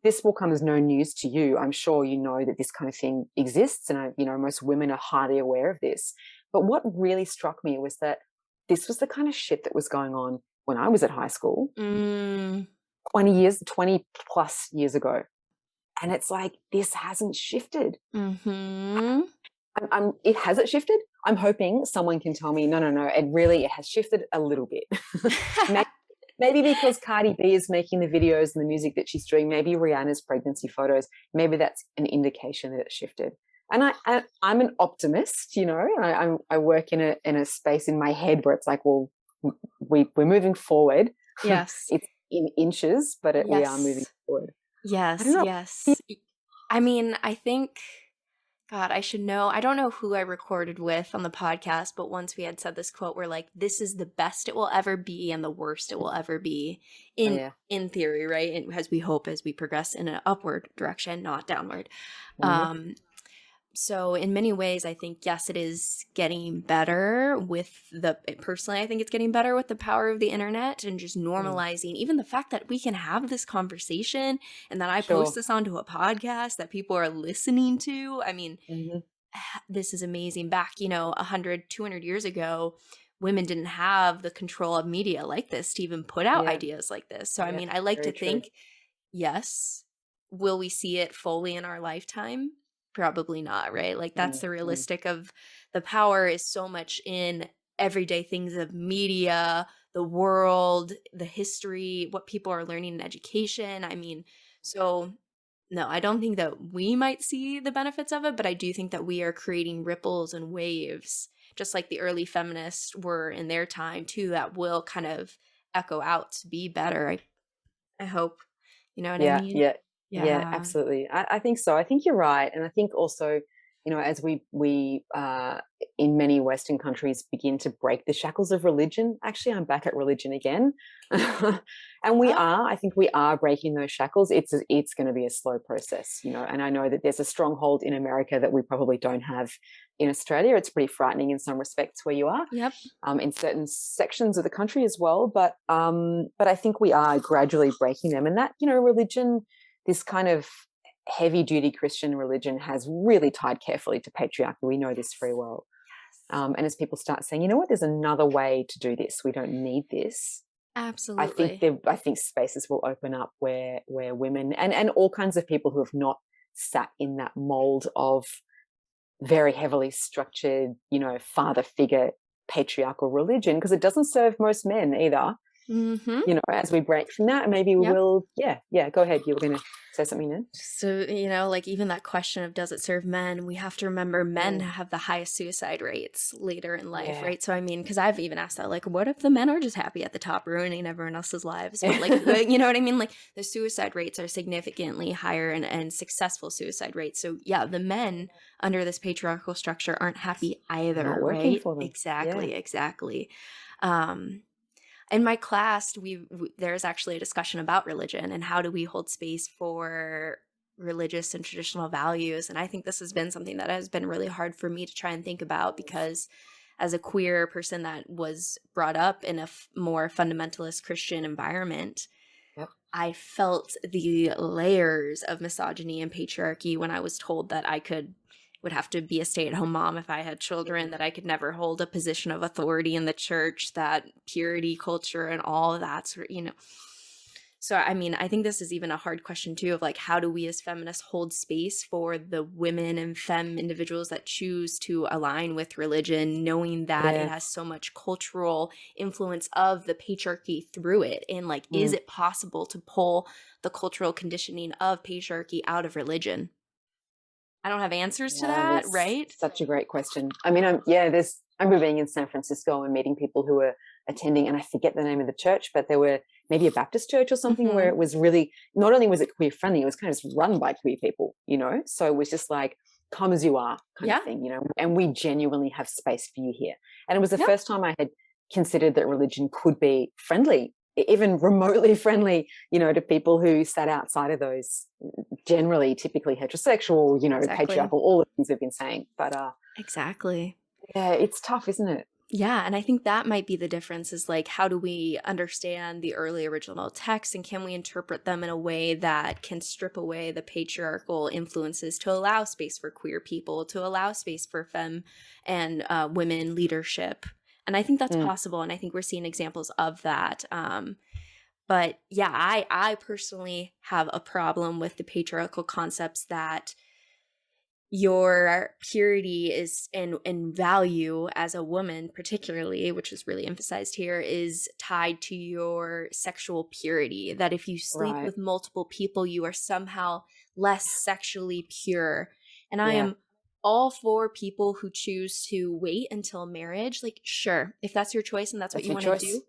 this will come as no news to you. I'm sure you know that this kind of thing exists, and most women are highly aware of this. But what really struck me was that this was the kind of shit that was going on when I was at high school, Mm. 20 plus years ago. And it's like, this hasn't shifted. Mm-hmm. It hasn't shifted. I'm hoping someone can tell me, no, it has shifted a little bit. Maybe because Cardi B is making the videos and the music that she's doing, maybe Rihanna's pregnancy photos, maybe that's an indication that it's shifted. And I'm an optimist, I work in a space in my head where it's like, well, we're moving forward. Yes. It's in inches, but we are moving Yes. forward. I don't Yes. know. Yes. I mean, I think, God, I should know. I don't know who I recorded with on the podcast, but once we had said this quote, we're like, this is the best it will ever be and the worst it will ever be Oh, yeah. in theory, right? And as we hope as we progress in an upward direction, not downward. Mhm. Um, So in many ways, I think, yes, it is getting better personally, I think it's getting better with the power of the internet and just normalizing even the fact that we can have this conversation and that I post Sure. this onto a podcast that people are listening to. I mean, Mm-hmm. this is amazing. Back, 100, 200 years ago, women didn't have the control of media like this to even put out Yeah. ideas like this. So, I Yeah. mean, I like to Very true. think, yes, will we see it fully in our lifetime? Probably not, right? Like, that's the realistic of the power is so much in everyday things of media, the world, the history, what people are learning in education. I mean, so no, I don't think that we might see the benefits of it, but I do think that we are creating ripples and waves, just like the early feminists were in their time too, that will kind of echo out to be better. I hope. You know what I mean? Yeah, Yeah. absolutely. I think so. I think you're right, and I think also, as we in many Western countries begin to break the shackles of religion. Actually, I'm back at religion again, and I think we are breaking those shackles. It's going to be a slow process, and I know that there's a stronghold in America that we probably don't have in Australia. It's pretty frightening in some respects where you are. Yep. In certain sections of the country as well. But I think we are gradually breaking them. And that, religion, this kind of heavy duty Christian religion has really tied carefully to patriarchy. We know this very well. And as people start saying, you know what, there's another way to do this. We don't need this. Absolutely. I think spaces will open up where women and all kinds of people who have not sat in that mold of very heavily structured, father figure patriarchal religion, because it doesn't serve most men either. Mm-hmm. As we break from that, maybe we will. Yeah. Go ahead. You were going to say something then. So, like even that question of does it serve men? We have to remember men have the highest suicide rates later in life, right? So, I mean, because I've even asked that, like, what if the men are just happy at the top, ruining everyone else's lives? But like, you know what I mean? Like the suicide rates are significantly higher and successful suicide rates. So, yeah, the men under this patriarchal structure aren't happy either, Not working right? for them. Exactly. In my class, there's actually a discussion about religion and how do we hold space for religious and traditional values. And I think this has been something that has been really hard for me to try and think about, because as a queer person that was brought up in a more fundamentalist Christian environment, I felt the layers of misogyny and patriarchy when I was told that I would have to be a stay-at-home mom if I had children, that I could never hold a position of authority in the church, that purity culture and all of that sort of, So, I mean, I think this is even a hard question too, of like, how do we as feminists hold space for the women and femme individuals that choose to align with religion, knowing that it has so much cultural influence of the patriarchy through it? And like, is it possible to pull the cultural conditioning of patriarchy out of religion? I don't have answers to that, right? Such a great question. I mean, I remember being in San Francisco and meeting people who were attending, and I forget the name of the church, but there were maybe a Baptist church or something where it was really, not only was it queer friendly, it was kind of run by queer people, So it was just like, come as you are kind of thing, and we genuinely have space for you here. And it was the first time I had considered that religion could be friendly, even remotely friendly, to people who sat outside of those generally typically heterosexual, patriarchal, all the things we've been saying. But exactly. Yeah, it's tough, isn't it? Yeah, and I think that might be the difference, is like, how do we understand the early original texts, and can we interpret them in a way that can strip away the patriarchal influences to allow space for queer people, to allow space for femme and women leadership? And I think that's possible, and I think we're seeing examples of that. But yeah, I personally have a problem with the patriarchal concepts that your purity is and value as a woman, particularly, which is really emphasized here, is tied to your sexual purity. That if you sleep with multiple people, you are somehow less sexually pure. And I am all for people who choose to wait until marriage. Like, sure, if that's your choice and that's what you want to do,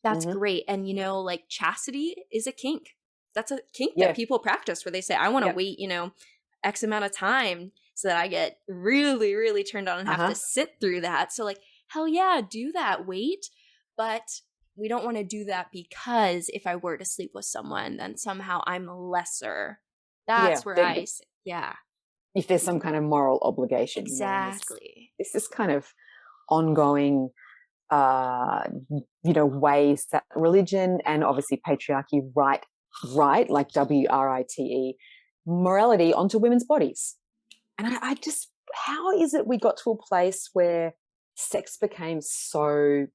that's great. And like, chastity is a kink. That's a kink that people practice, where they say, I want to wait, X amount of time so that I get really, really turned on and have to sit through that. So like, hell yeah, do that, wait. But we don't want to do that because if I were to sleep with someone, then somehow I'm lesser. That's where if there's some kind of moral obligation. Exactly. It's this kind of ongoing ways that religion and obviously patriarchy write like WRITE morality onto women's bodies. And I just, how is it we got to a place where sex became so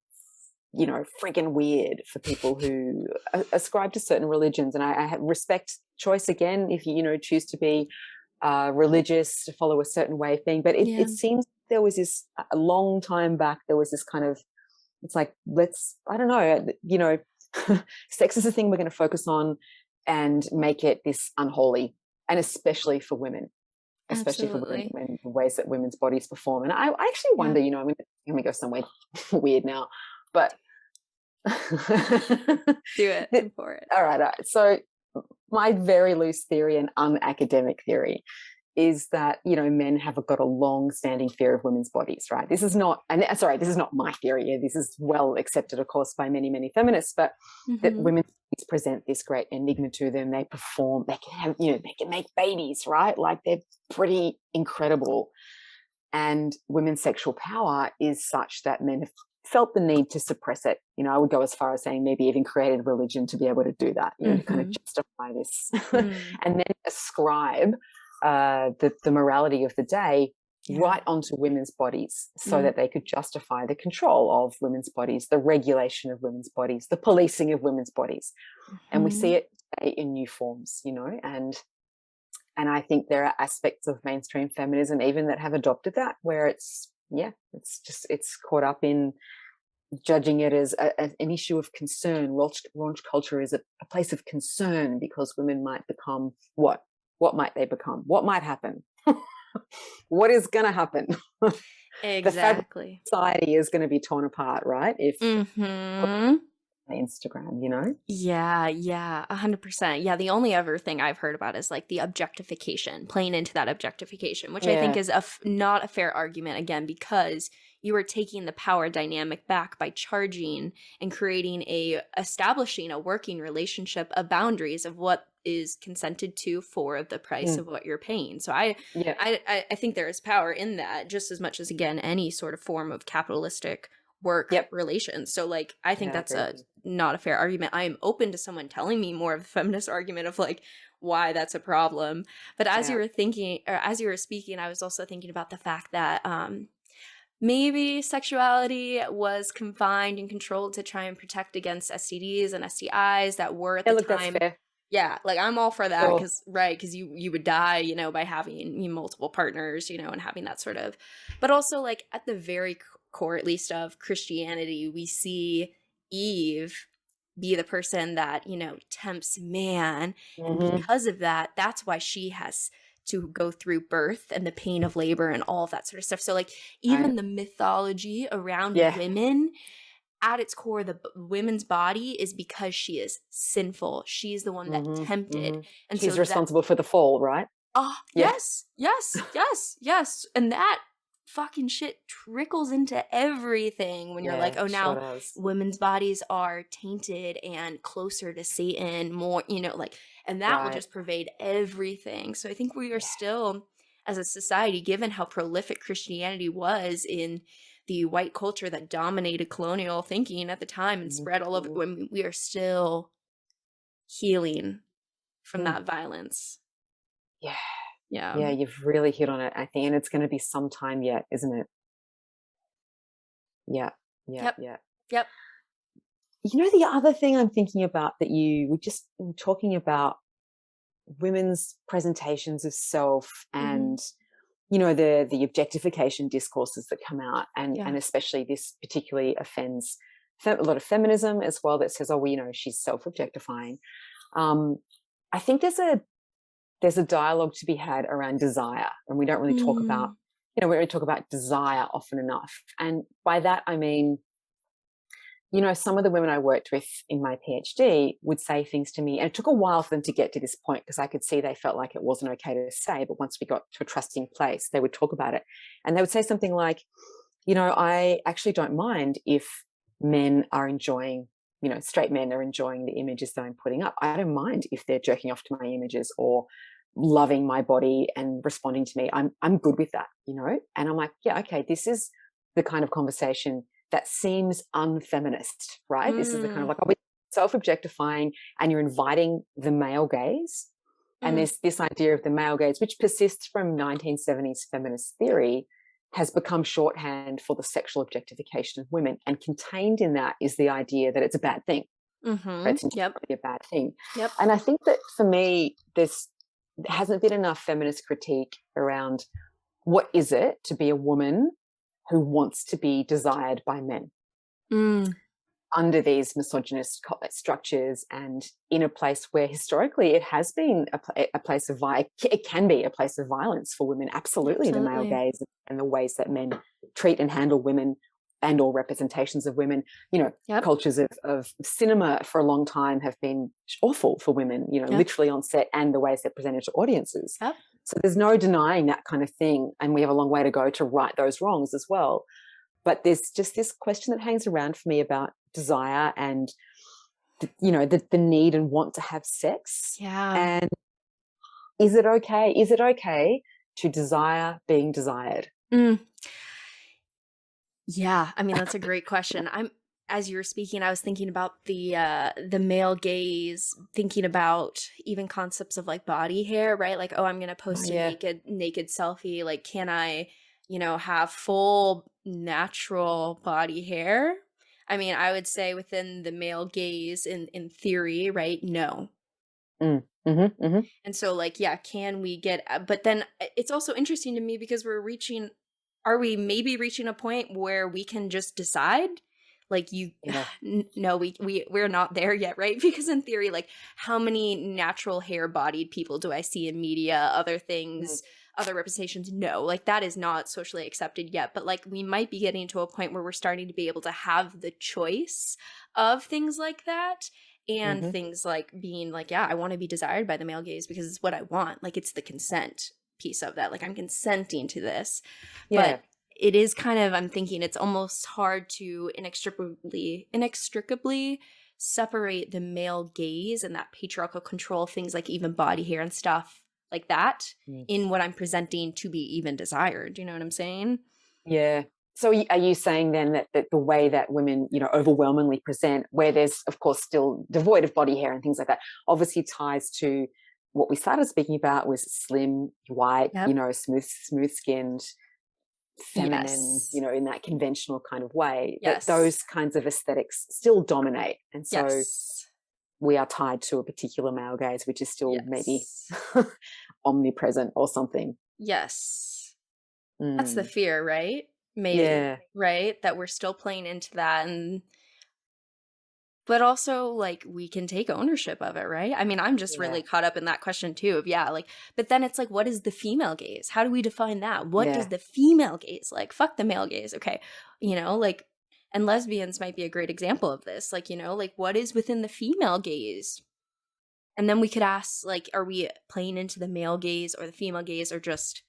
freaking weird for people who ascribe to certain religions? And I respect choice again if you choose to be religious, to follow a certain way of being, but it seems there was this, a long time back, there was this kind of, it's like, I don't know, sex is the thing we're going to focus on and make it this unholy, and especially for women. Especially for women, when the ways that women's bodies perform. And I actually wonder, I'm going to go somewhere weird now, but do it for it. All right. So my very loose theory and unacademic theory is that, men have got a long-standing fear of women's bodies, right? This is not my theory. This is well accepted, of course, by many, many feminists, but that women present this great enigma to them. They perform, they can have, they can make babies, right? Like, they're pretty incredible. And women's sexual power is such that men have felt the need to suppress it. I would go as far as saying maybe even created religion to be able to do that, to kind of justify this and then ascribe the morality of the day right onto women's bodies so that they could justify the control of women's bodies, the regulation of women's bodies, the policing of women's bodies. And we see it in new forms, and I think there are aspects of mainstream feminism even that have adopted that, where it's caught up in judging it as an issue of concern. Raunch culture is a place of concern because women might become what? What might they become? What might happen? What is going to happen? Exactly. The society is going to be torn apart, right? If Instagram, Yeah, 100%. Yeah, the only other thing I've heard about is like the objectification, playing into that objectification, which I think is not a fair argument, again, because you are taking the power dynamic back by charging and establishing a working relationship of boundaries of what is consented to for the price of what you're paying. So I think there is power in that, just as much as, again, any sort of form of capitalistic work relations. So like, I think that's not a fair argument. I am open to someone telling me more of the feminist argument of like why that's a problem. But as you were thinking, or as you were speaking, I was also thinking about the fact that maybe sexuality was confined and controlled to try and protect against STDs and STIs that were at the time. That's fair. Yeah, like I'm all for that because you would die, by having multiple partners, and having that sort of. But also, like, at the very core, at least, of Christianity, we see Eve be the person that, tempts man. And because of that, that's why she has to go through birth and the pain of labor and all of that sort of stuff. So, like, even the mythology around women, at its core, the women's body is because she is sinful. She's the one that tempted. And she's responsible for the fall, right? Yes. And that fucking shit trickles into everything when you're like, oh, now women's bodies are tainted and closer to Satan, more, and that will just pervade everything. So I think we are still, as a society, given how prolific Christianity was in the white culture that dominated colonial thinking at the time and spread all over, when we are still healing from that violence. Yeah, you've really hit on it, I think, and it's going to be some time yet, isn't it? Yeah. Yep. The other thing I'm thinking about that you were just talking about, women's presentations of self and the objectification discourses that come out, and especially this particularly offends a lot of feminism as well, that says, she's self-objectifying. I think there's a dialogue to be had around desire, and we don't really talk about, we don't talk about desire often enough. And by that, I mean, some of the women I worked with in my PhD would say things to me, and it took a while for them to get to this point because I could see they felt like it wasn't okay to say, but once we got to a trusting place, they would talk about it. And they would say something like, I actually don't mind if men are enjoying, straight men are enjoying the images that I'm putting up. I don't mind if they're jerking off to my images, or loving my body and responding to me, I'm good with that, you know? And I'm like, yeah, okay, this is the kind of conversation that seems unfeminist, right? This is the kind of like, are we self-objectifying and you're inviting the male gaze? And there's this idea of the male gaze, which persists from 1970s feminist theory, has become shorthand for the sexual objectification of women. And contained in that is the idea that it's a bad thing. It's inherently a bad thing. And I think that for me, there hasn't been enough feminist critique around what is it to be a woman who wants to be desired by men under these misogynist structures, and in a place where historically it has been a place of it can be a place of violence for women. Absolutely. The male gaze and the ways that men treat and handle women and or representations of women, you know, cultures of cinema for a long time have been awful for women, you know, literally on set, and the ways they're presented to audiences. So there's no denying that kind of thing. And we have a long way to go to right those wrongs as well. But there's just this question that hangs around for me about desire and, you know, the need and want to have sex. And is it okay? Is it okay to desire being desired? Yeah, I mean, that's a great question. As you were speaking, I was thinking about the male gaze, thinking about even concepts of like body hair, right? Like, oh, I'm gonna post a naked selfie. Like, can I, you know, have full natural body hair? I mean, I would say within the male gaze, in theory, right? No. And so, like, yeah, can we get? But then it's also interesting to me because are we maybe reaching a point where we can just decide? Like, no, we're not there yet, right? Because in theory, like, how many natural hair-bodied people do I see in media, other things, other representations? No, like, that is not socially accepted yet. But, like, we might be getting to a point where we're starting to be able to have the choice of things like that. And things like being like, yeah, I want to be desired by the male gaze because it's what I want. Like, it's the consent piece of that. Like, I'm consenting to this. But it is kind of, I'm thinking it's almost hard to inextricably separate the male gaze and that patriarchal control of things like even body hair and stuff like that in what I'm presenting to be even desired. Do you know what I'm saying? Yeah. So are you saying then that the way that women, you know, overwhelmingly present, where there's, of course, still devoid of body hair and things like that, obviously ties to what we started speaking about was slim, white, you know, smooth-skinned, feminine, you know, in that conventional kind of way, that those kinds of aesthetics still dominate. And so we are tied to a particular male gaze, which is still maybe omnipresent or something. That's the fear, right? Maybe, right? That we're still playing into that. But also, like, we can take ownership of it, right? I mean, I'm just really caught up in that question too of, like, but then it's like, what is the female gaze? How do we define that? What does the female gaze like? Fuck the male gaze. Okay. You know, like, and lesbians might be a great example of this. Like, you know, like, what is within the female gaze? And then we could ask, like, are we playing into the male gaze or the female gaze or just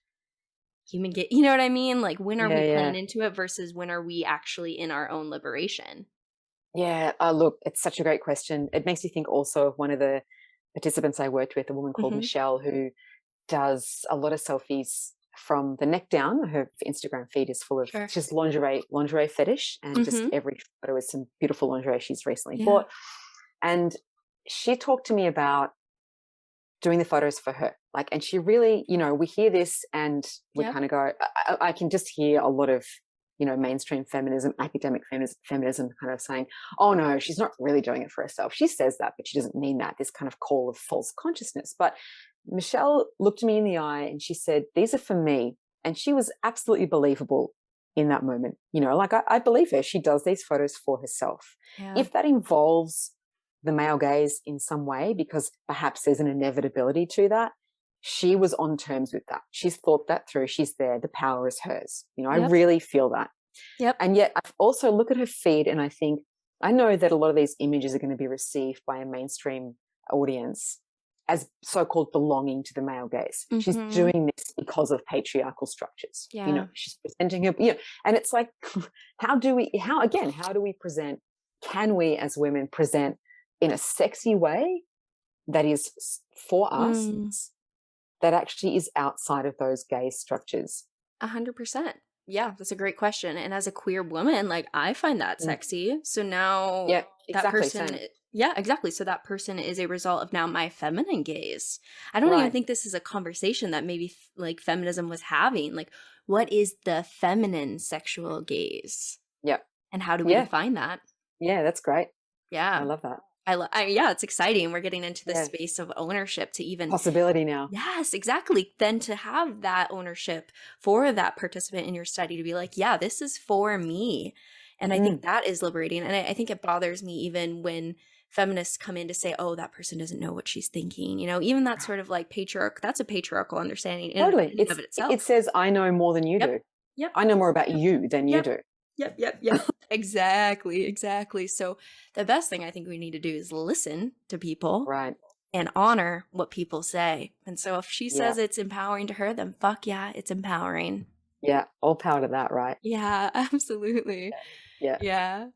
human gaze? You know what I mean? Like, when are we playing into it versus when are we actually in our own liberation? Yeah, look, it's such a great question. It makes me think also of one of the participants I worked with, a woman called Michelle, who does a lot of selfies from the neck down. Her Instagram feed is full of just lingerie fetish, and just every photo is some beautiful lingerie she's recently bought. And she talked to me about doing the photos for her. Like, and she really, you know, we hear this and we kind of go, I can just hear a lot of, you know, mainstream feminism, academic feminism kind of saying, oh no, she's not really doing it for herself. She says that, but she doesn't mean that, this kind of call of false consciousness. But Michelle looked me in the eye and she said, these are for me. And she was absolutely believable in that moment. You know, like I believe her. She does these photos for herself. If that involves the male gaze in some way, because perhaps there's an inevitability to that, she was on terms with that. She's thought that through. She's there. The power is hers. You know, I really feel that. And yet I also look at her feed and I think, I know that a lot of these images are going to be received by a mainstream audience as so-called belonging to the male gaze. She's doing this because of patriarchal structures. You know, she's presenting her, you know, and it's like, how do we present, can we as women present in a sexy way that is for us, that actually is outside of those gaze structures? 100%. Yeah, that's a great question. And as a queer woman, like I find that Mm. sexy. So now Yeah, that exactly. person, Same. yeah, exactly. So that person is a result of now my feminine gaze. I don't even Right. think this is a conversation that maybe like feminism was having. Like, what is the feminine sexual gaze? Yeah. And how do we Yeah. define that? Yeah, that's great. I Yeah. love that. Yeah, it's exciting. We're getting into the Yeah. space of ownership to even Possibility now. yes, exactly. Then to have that ownership for that participant in your study to be like, yeah, this is for me. And I think Mm. that is liberating. And I think it bothers me even when feminists come in to say, oh, that person doesn't know what she's thinking. You know, even that sort of like that's a patriarchal understanding Totally. in and of It itself. says, I know more than you Yep. do. Yep. I know more about you than you Yep. do. Yep. Exactly. Exactly. So the best thing I think we need to do is listen to people Right. and honor what people say. And so if she Yeah. says it's empowering to her, then fuck yeah, it's empowering. Yeah. All power to that, right? Yeah, absolutely. Yeah. Yeah.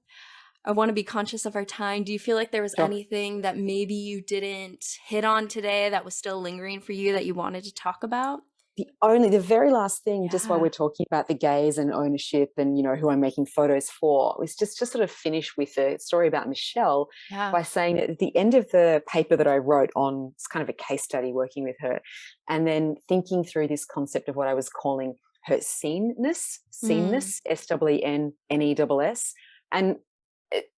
I want to be conscious of our time. Do you feel like there was Sure. anything that maybe you didn't hit on today that was still lingering for you that you wanted to talk about? The very last thing, just while Yeah. we're talking about the gaze and ownership and, who I'm making photos for, was just sort of finish with a story about Michelle Yeah. by saying that at the end of the paper that I wrote on, it's kind of a case study working with her, and then thinking through this concept of what I was calling her seenness, SENNESS. And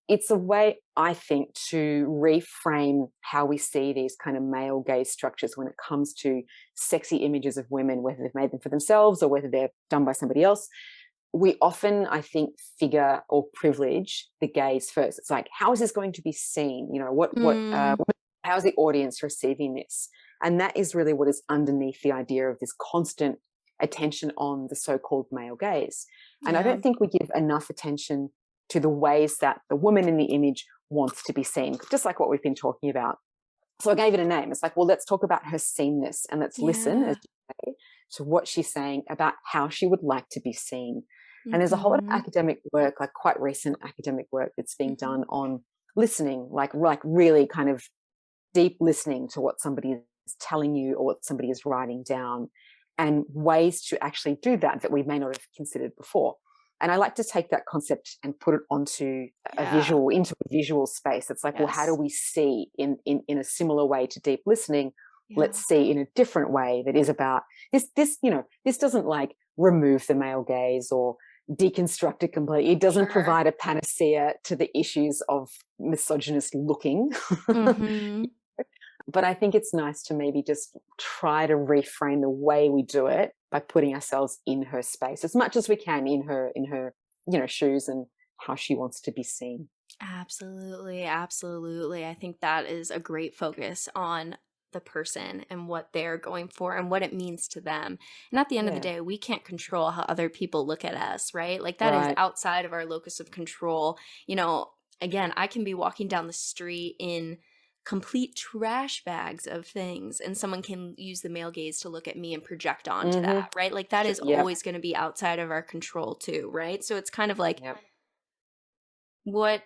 it's a way, I think, to reframe how we see these kind of male gaze structures when it comes to sexy images of women, whether they've made them for themselves or whether they're done by somebody else. We often, I think, figure or privilege the gaze first. It's like, how is this going to be seen? How's the audience receiving this? And that is really what is underneath the idea of this constant attention on the so-called male gaze. And I don't think we give enough attention to the ways that the woman in the image wants to be seen, just like what we've been talking about. So I gave it a name. It's like, well, let's talk about her seenness and let's listen, as you say, to what she's saying about how she would like to be seen. And there's a whole lot of academic work, like quite recent academic work that's being done on listening, like really kind of deep listening to what somebody is telling you or what somebody is writing down, and ways to actually do that we may not have considered before. And I like to take that concept and put it onto into a visual space. It's like, well, how do we see in a similar way to deep listening? Yeah. Let's see in a different way that is about this, this doesn't like remove the male gaze or deconstruct it completely. It doesn't provide a panacea to the issues of misogynist looking. But I think it's nice to maybe just try to reframe the way we do it by putting ourselves in her space as much as we can, in her shoes and how she wants to be seen. Absolutely. I think that is a great focus on the person and what they're going for and what it means to them. And at the end of the day, we can't control how other people look at us, right? Like that is outside of our locus of control. Again, I can be walking down the street in complete trash bags of things, and someone can use the male gaze to look at me and project onto that, right? Like that is always going to be outside of our control too, right? So it's kind of like what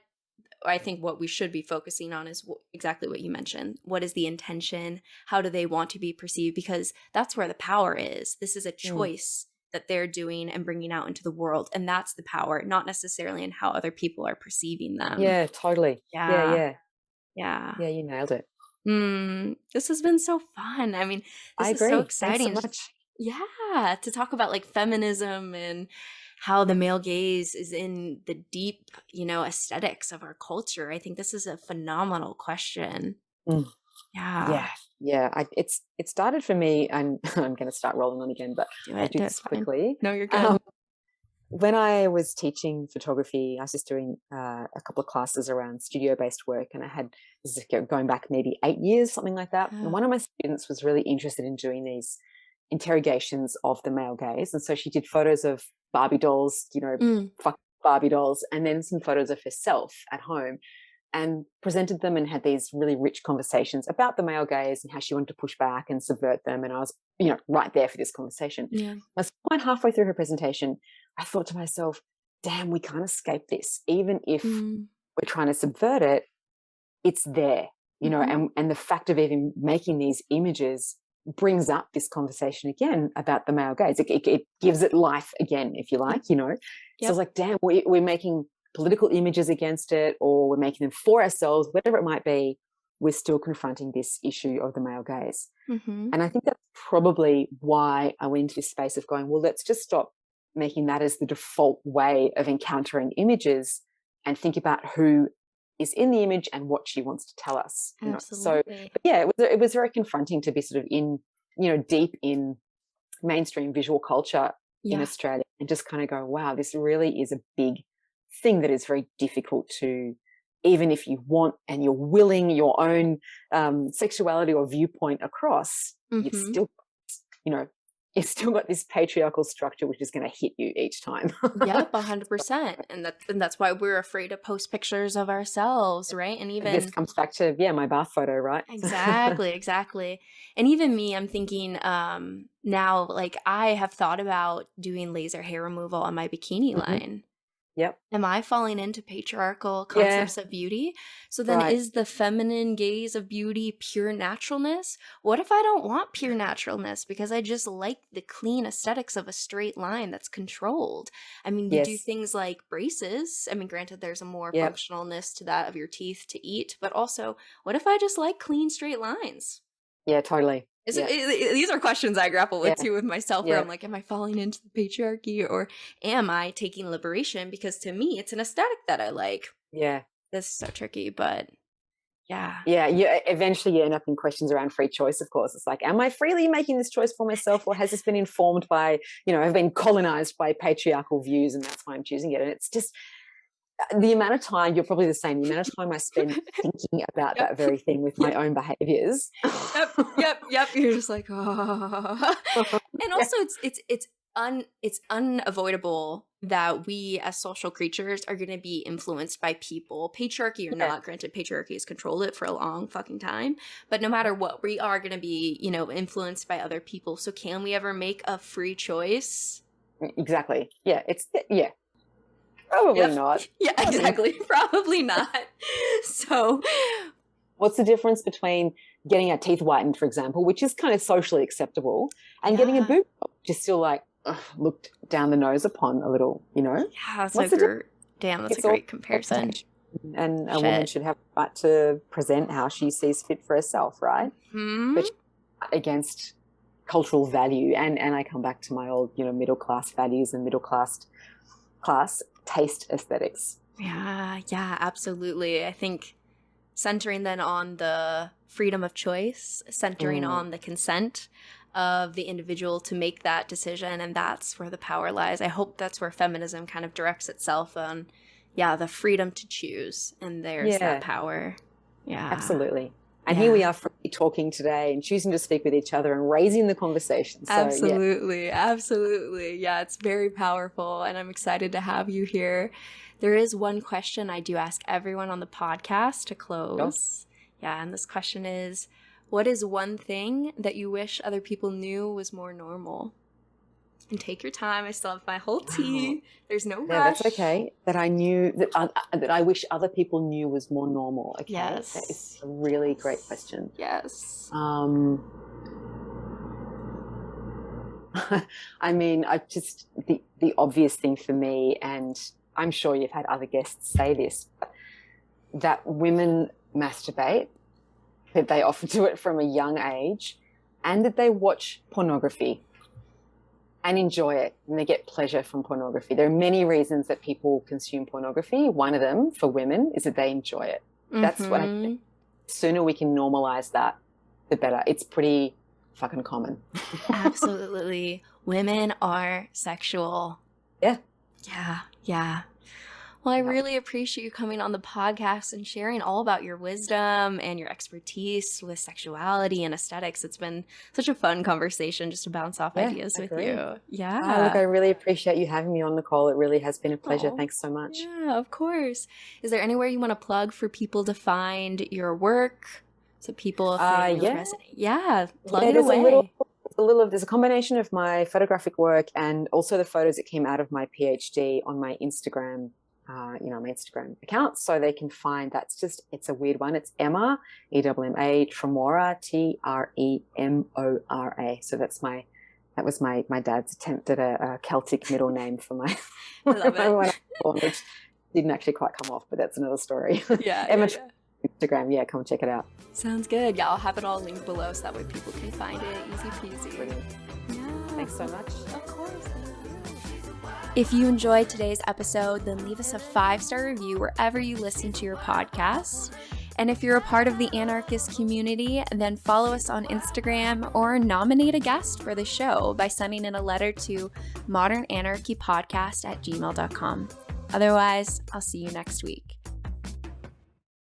I think what we should be focusing on is exactly what you mentioned. What is the intention? How do they want to be perceived? Because that's where the power is. This is a choice that they're doing and bringing out into the world, and that's the power, not necessarily in how other people are perceiving them. Yeah, totally. Yeah, you nailed it. This has been so fun. I mean, this is so exciting. Thanks so much. Yeah, to talk about like feminism and how the male gaze is in the deep, aesthetics of our culture. I think this is a phenomenal question. Yeah. It started for me, and I'm going to start rolling on again, but I'll do this quickly. No, you're good. When I was teaching photography, I was just doing a couple of classes around studio-based work, and I had, this is going back maybe 8 years, something like that. And one of my students was really interested in doing these interrogations of the male gaze, and so she did photos of Barbie dolls, fucking Barbie dolls, and then some photos of herself at home, and presented them and had these really rich conversations about the male gaze and how she wanted to push back and subvert them. And I was, right there for this conversation. I was quite halfway through her presentation. I thought to myself, damn, we can't escape this. Even if we're trying to subvert it, it's there, and the fact of even making these images brings up this conversation again about the male gaze. It gives it life again, if you like, you know. So it's like, damn, we're making political images against it, or we're making them for ourselves, whatever it might be. We're still confronting this issue of the male gaze. Mm-hmm. And I think that's probably why I went into this space of going, well, let's just stop making that as the default way of encountering images and think about who is in the image and what she wants to tell us. You know? So, but yeah, it was very confronting to be sort of in, you know, deep in mainstream visual culture in Australia and just kind of go, wow, this really is a big thing that is very difficult to, even if you want and you're willing your own sexuality or viewpoint across, you've still, you know, it's still got this patriarchal structure which is going to hit you each time. Yep, 100%. And that's why we're afraid to post pictures of ourselves, right? And even this comes back to my bath photo, right? Exactly. And even me, I'm thinking now, like, I have thought about doing laser hair removal on my bikini line. Yep. Am I falling into patriarchal concepts of beauty? So then is the feminine gaze of beauty pure naturalness? What if I don't want pure naturalness because I just like the clean aesthetics of a straight line that's controlled? I mean, you do things like braces. I mean, granted, there's a more functionalness to that of your teeth to eat, but also, what if I just like clean straight lines? Yeah, totally. These are questions I grapple with too with myself, where I'm like, am I falling into the patriarchy, or am I taking liberation? Because to me, it's an aesthetic that I like. Yeah. This is so tricky, but yeah. Eventually you end up in questions around free choice, of course. It's like, am I freely making this choice for myself, or has this been informed by, you know, I've been colonized by patriarchal views and that's why I'm choosing it? And it's just the amount of time, you're probably the same, the amount of time I spend thinking about that very thing with my own behaviors. Yep. You're just like, oh. And also it's unavoidable that we as social creatures are going to be influenced by people, patriarchy or not. Granted, patriarchy has controlled it for a long fucking time, but no matter what, we are going to be, you know, influenced by other people. So can we ever make a free choice? Exactly. Probably not. Yeah, exactly. Probably not. So what's the difference between getting our teeth whitened, for example, which is kind of socially acceptable, and getting a boob job, which is still like looked down the nose upon a little, you know? Yeah, that's a great comparison. And a woman should have the right to present how she sees fit for herself, right? But against cultural value, and I come back to my old, you know, middle class values and middle class taste aesthetics. Yeah, absolutely. I think centering then on the freedom of choice, centering on the consent of the individual to make that decision, and that's where the power lies. I hope that's where feminism kind of directs itself on, the freedom to choose, and there's that power. Yeah. Absolutely. And here we are talking today and choosing to speak with each other and raising the conversation. So, Absolutely. Yeah, it's very powerful, and I'm excited to have you here. There is one question I do ask everyone on the podcast to close. Yeah, and this question is, what is one thing that you wish other people knew was more normal? And take your time. I still have my whole tea. There's no rush. That's okay. That I knew that I wish other people knew was more normal. Okay. Yes. That is a really great question. Yes. I mean, the obvious thing for me, and I'm sure you've had other guests say this, that women masturbate, that they often do it from a young age, and that they watch pornography and enjoy it, and they get pleasure from pornography. There are many reasons that people consume pornography. One of them for women is that they enjoy it. That's what I think. The sooner we can normalize that, the better. It's pretty fucking common. Absolutely. Women are sexual. Yeah. Well, I really appreciate you coming on the podcast and sharing all about your wisdom and your expertise with sexuality and aesthetics. It's been such a fun conversation just to bounce off ideas with you. Yeah. Look, I really appreciate you having me on, Nicole. It really has been a pleasure. Thanks so much. Yeah, of course. Is there anywhere you want to plug for people to find your work? So people, if resonate. Plug it away. There's a combination of my photographic work and also the photos that came out of my PhD on my Instagram my Instagram account, so they can find, it's a weird one. It's Emma, Emma, Tremora, Tremora. So that was my dad's attempt at a Celtic middle name for my I love it. which didn't actually quite come off, but that's another story. Yeah. Emma, Instagram, come check it out. Sounds good. Yeah, I'll have it all linked below so that way people can find it. Easy peasy. Brilliant. Yeah. Thanks so much. Of course. If you enjoyed today's episode, then leave us a 5-star review wherever you listen to your podcast. And if you're a part of the anarchist community, then follow us on Instagram or nominate a guest for the show by sending in a letter to modernanarchypodcast@gmail.com. Otherwise, I'll see you next week.